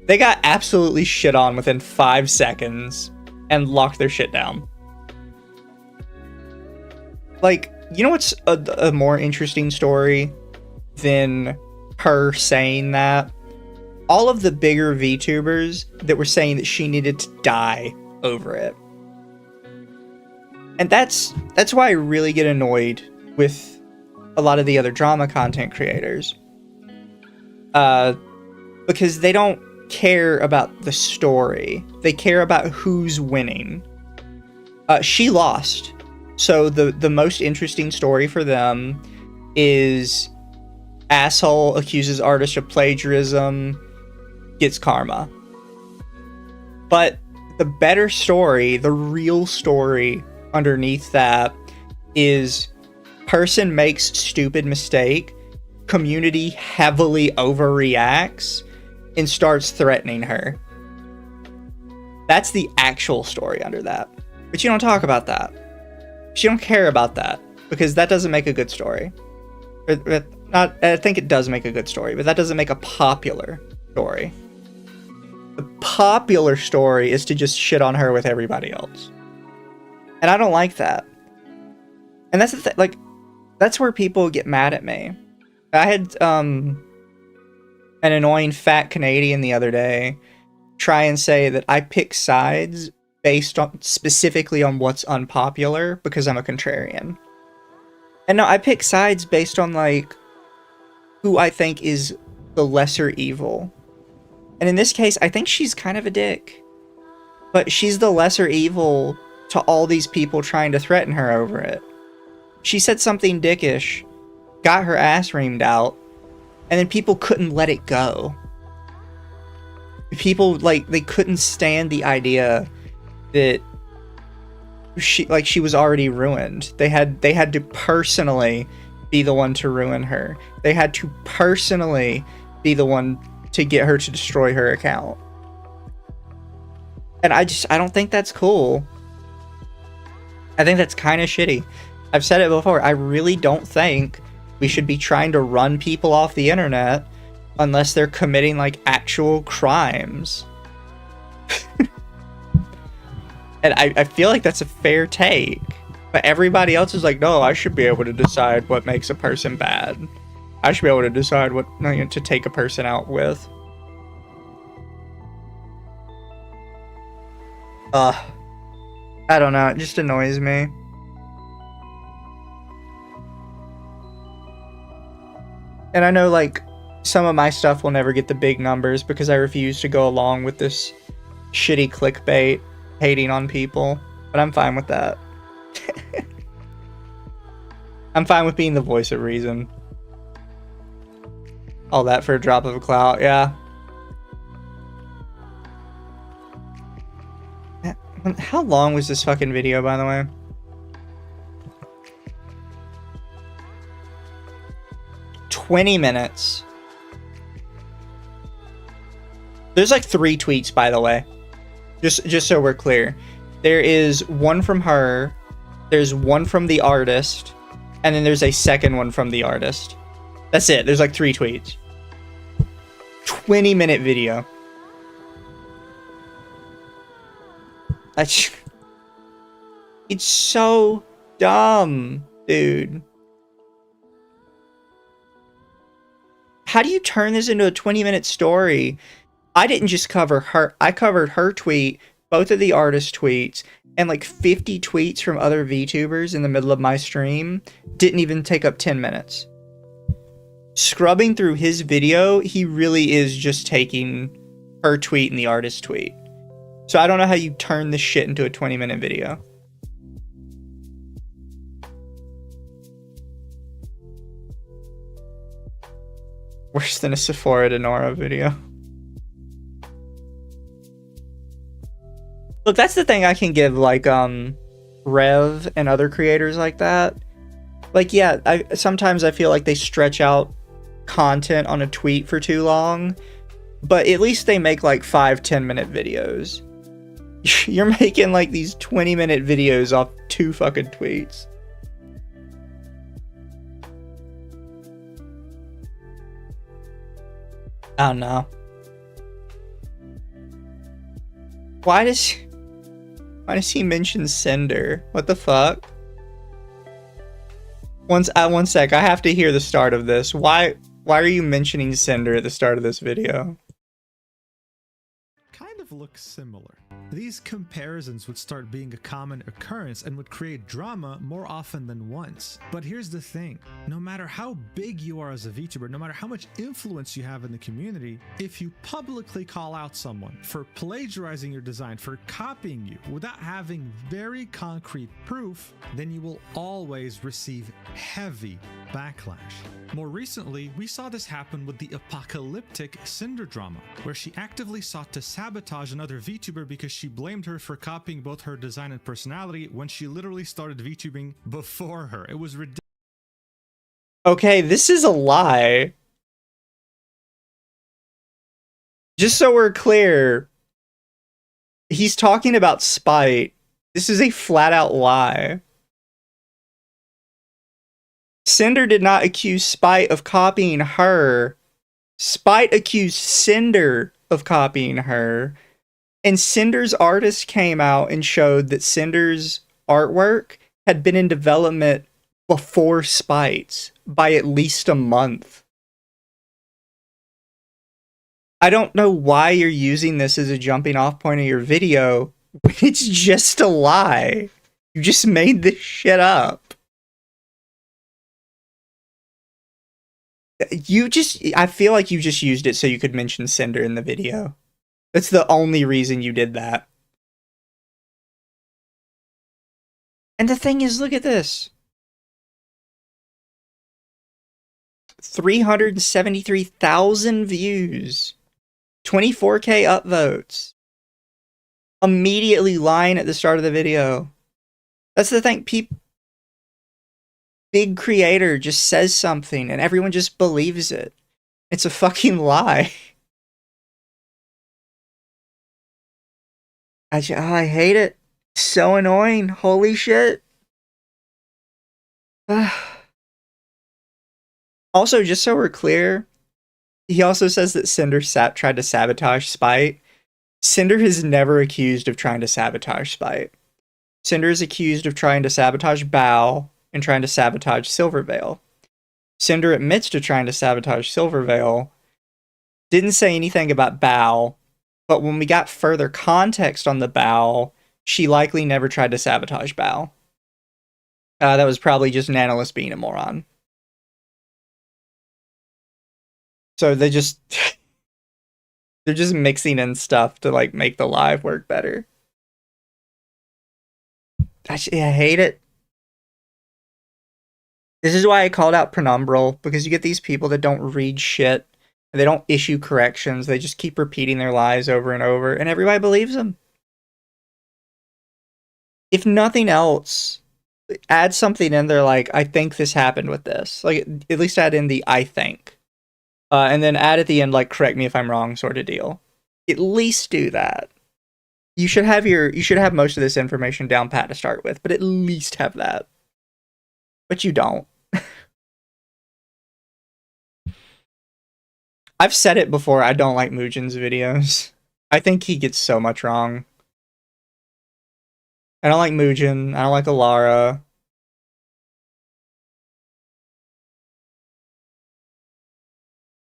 They got absolutely shit on within 5 seconds and locked their shit down. Like, you know what's a more interesting story than her saying that? All of the bigger VTubers that were saying that she needed to die over it. And that's why I really get annoyed with a lot of the other drama content creators. Because they don't care about the story. They care about who's winning. She lost. So the most interesting story for them is asshole accuses artist of plagiarism, gets karma. But the better story, the real story underneath that is person makes stupid mistake, community heavily overreacts and starts threatening her. That's the actual story under that. But you don't talk about that. You don't care about that because that doesn't make a good story. I think it does make a good story, but that doesn't make a popular story. The popular story is to just shit on her with everybody else. And I don't like that. And that's the thing, like, that's where people get mad at me. I had an annoying fat Canadian the other day try and say that I pick sides based on specifically on what's unpopular because I'm a contrarian. And no, I pick sides based on like who I think is the lesser evil. And in this case, I think she's kind of a dick. But she's the lesser evil to all these people trying to threaten her over it. She said something dickish, got her ass reamed out, and then people couldn't let it go. People, like, they couldn't stand the idea that she was already ruined. They had to personally be the one to ruin her. They had to personally be the one to get her to destroy her account. And I don't think that's cool. I think that's kind of shitty. I've said it before. I really don't think we should be trying to run people off the internet unless they're committing like actual crimes. And I feel like that's a fair take. But everybody else is like, no, I should be able to decide what makes a person bad. I should be able to decide what to take a person out with. I don't know. It just annoys me. And I know, like, some of my stuff will never get the big numbers because I refuse to go along with this shitty clickbait hating on people. But I'm fine with that. I'm fine with being the voice of reason. All that for a drop of a clout, yeah. How long was this fucking video, by the way? $20 minutes. There's like 3 tweets, by the way. Just so we're clear. There is one from her, there's one from the artist, and then there's a second one from the artist. That's it. There's like 3 tweets. 20-minute video. It's so dumb, dude. How do you turn this into a 20-minute story? I didn't just cover her. I covered her tweet, both of the artist tweets, and like 50 tweets from other VTubers in the middle of my stream. Didn't even take up 10 minutes. Scrubbing through his video, he really is just taking her tweet and the artist tweet. So I don't know how you turn this shit into a 20-minute video. Worse than a Sephora Denora video. Look, that's the thing I can give, like, Rev and other creators like that. Like, yeah, sometimes I feel like they stretch out content on a tweet for too long, but at least they make, like, 5-10 minute videos. You're making like these 20-minute videos off 2 fucking tweets. I don't know. Why does he mention Cinder? What the fuck? One sec, I have to hear the start of this. Why are you mentioning Cinder at the start of this video? Kind of look similar. These comparisons would start being a common occurrence and would create drama more often than once. But here's the thing, no matter how big you are as a VTuber, no matter how much influence you have in the community, if you publicly call out someone for plagiarizing your design, for copying you, without having very concrete proof, then you will always receive heavy backlash. More recently, we saw this happen with the apocalyptic Cinder drama, where she actively sought to sabotage another VTuber because she blamed her for copying both her design and personality when she literally started VTubing before her. It was ridiculous. Okay, this is a lie. Just so we're clear, he's talking about spite. This is a flat-out lie. Cinder did not accuse Spite of copying her. Spite accused Cinder of copying her. And Cinder's artist came out and showed that Cinder's artwork had been in development before Spite's by at least a month. I don't know why you're using this as a jumping off point of your video when it's just a lie. You just made this shit up. I feel like you just used it so you could mention Cinder in the video. That's the only reason you did that. And the thing is, look at this. 373,000 views. 24K upvotes. Immediately lying at the start of the video. That's the thing. Big creator just says something and everyone just believes it. It's a fucking lie. I hate it. So annoying. Holy shit. Also, just so we're clear, he also says that Cinder tried to sabotage Spite. Cinder is never accused of trying to sabotage Spite. Cinder is accused of trying to sabotage Bao and trying to sabotage Silverveil. Cinder admits to trying to sabotage Silverveil. Didn't say anything about Bao, but when we got further context on the Bao, she likely never tried to sabotage Bao. That was probably just Nanolus being a moron. So they're just mixing in stuff to like make the live work better. I hate it. This is why I called out Penumbral, because you get these people that don't read shit, and they don't issue corrections, they just keep repeating their lies over and over, and everybody believes them. If nothing else, add something in there like, I think this happened with this. Like, at least add in the I think. And then add at the end, like, correct me if I'm wrong sort of deal. At least do that. You should have most of this information down pat to start with, but at least have that. But you don't. I've said it before, I don't like Mugen's videos. I think he gets so much wrong. I don't like Mugen, I don't like Alara.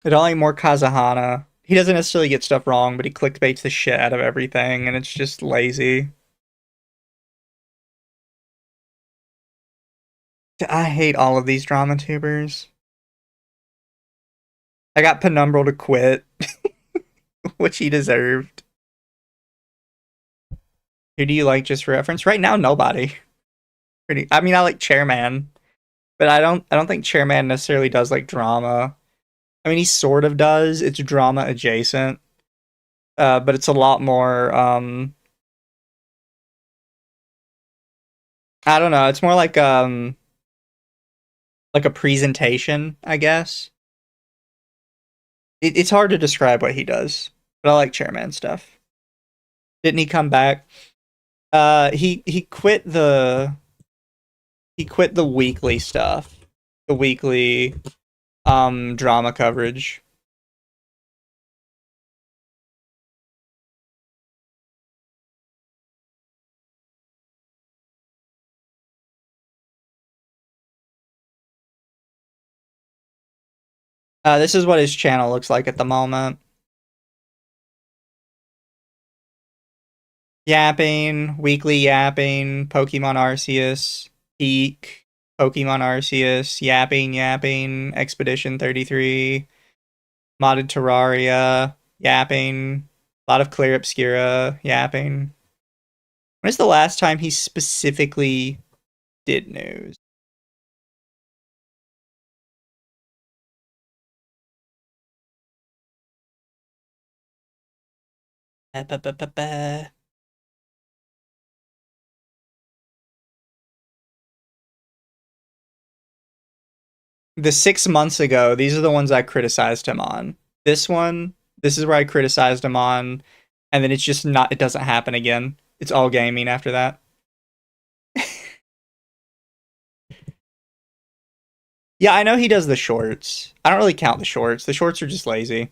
I don't like more Kazahana. He doesn't necessarily get stuff wrong, but he clickbaits the shit out of everything, and it's just lazy. I hate all of these drama tubers. I got Penumbral to quit, which he deserved. Who do you like just for reference? Right now, nobody. I mean, I like Chairman, but I don't think Chairman necessarily does like drama. I mean, he sort of does. It's drama adjacent, but it's a lot more. I don't know. It's more like a presentation, I guess. It's hard to describe what he does, but I like Chairman stuff. Didn't he come back? He quit the weekly stuff. The weekly drama coverage. This is what his channel looks like at the moment. Yapping, weekly yapping, Pokemon Arceus, Peak, Pokemon Arceus, yapping, Expedition 33, modded Terraria, yapping, a lot of Clear Obscura, yapping. When is the last time he specifically did news? The 6 months ago, these are the ones I criticized him on. This one, this is where I criticized him on, and then it's just not, it doesn't happen again. It's all gaming after that. Yeah, I know he does the shorts. I don't really count the shorts. The shorts are just lazy.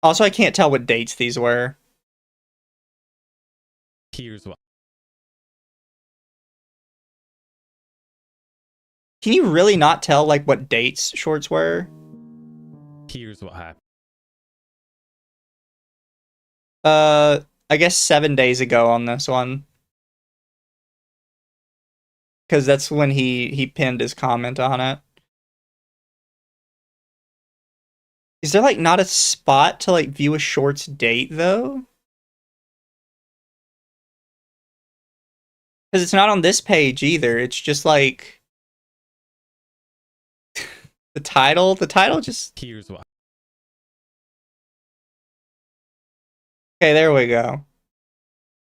Also, I can't tell what dates these were. Here's what. Can you really not tell like what dates shorts were? Here's what happened. I guess 7 days ago on this one. Because that's when he pinned his comment on it. Is there like not a spot to like view a shorts date though? Because it's not on this page either. It's just like the title. The title just. Here's what. Okay, there we go.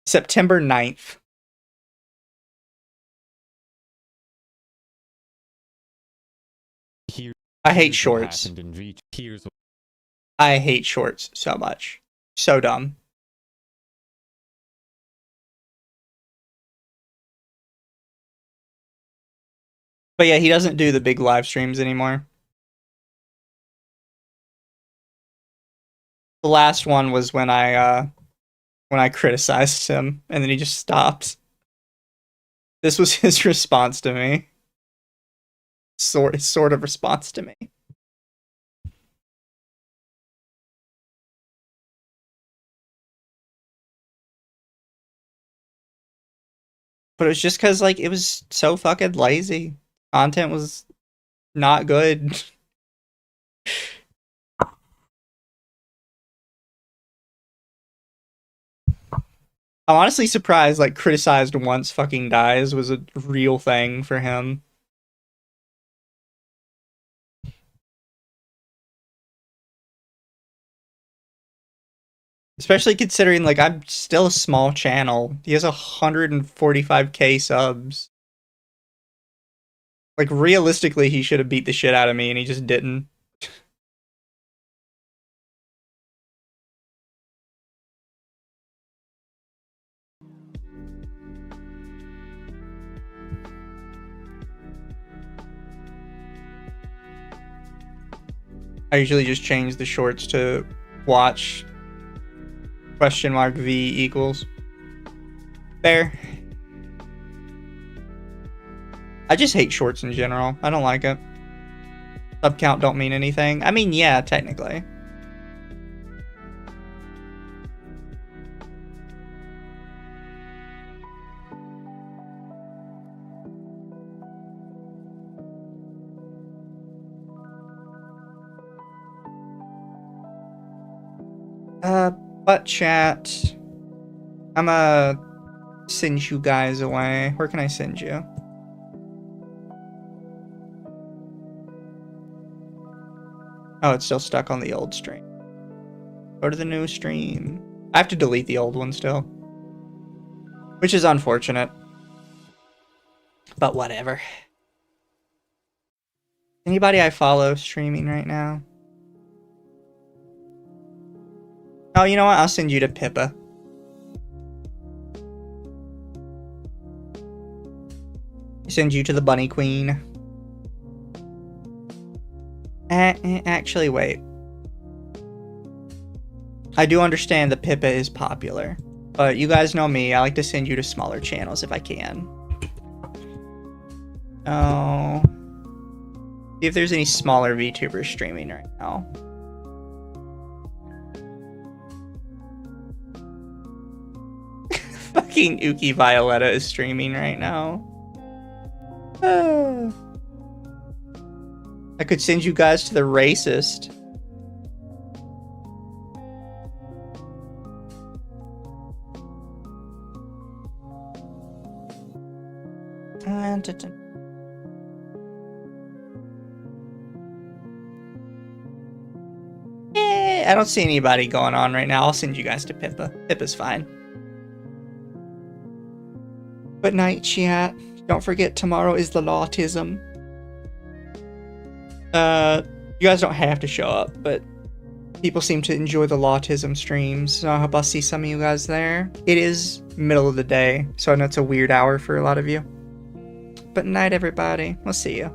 September 9th. Here. I hate here's what shorts. happened in VTuber. Here's what. I hate shorts so much. So dumb. But yeah, he doesn't do the big live streams anymore. The last one was when I criticized him, and then he just stopped. This was his response to me. Sort of response to me. But it was just because like it was so fucking lazy. Content was not good. I'm honestly surprised like criticized once fucking dies was a real thing for him. Especially considering like I'm still a small channel. He has 145k subs. Like realistically he should have beat the shit out of me and he just didn't. I usually just change the shorts to watch $V equals. There. I just hate shorts in general. I don't like it. Sub count don't mean anything. I mean, yeah, technically. But chat. I'ma send you guys away. Where can I send you? Oh, it's still stuck on the old stream. Go to the new stream. I have to delete the old one still. Which is unfortunate. But whatever. Anybody I follow streaming right now? Oh, you know what? I'll send you to Pippa. Send you to the Bunny Queen. Actually, wait. I do understand that Pippa is popular, but you guys know me. I like to send you to smaller channels if I can. Oh. See if there's any smaller VTubers streaming right now. Fucking Uki Violetta is streaming right now. I could send you guys to the racist. I don't see anybody going on right now. I'll send you guys to Pippa. Pippa's fine. Good night, chat. Don't forget tomorrow is the Lawtism. You guys don't have to show up, but people seem to enjoy the Lawtism streams, so I hope I'll see some of you guys there. It is middle of the day, so I know it's a weird hour for a lot of you. But night, everybody. We'll see you.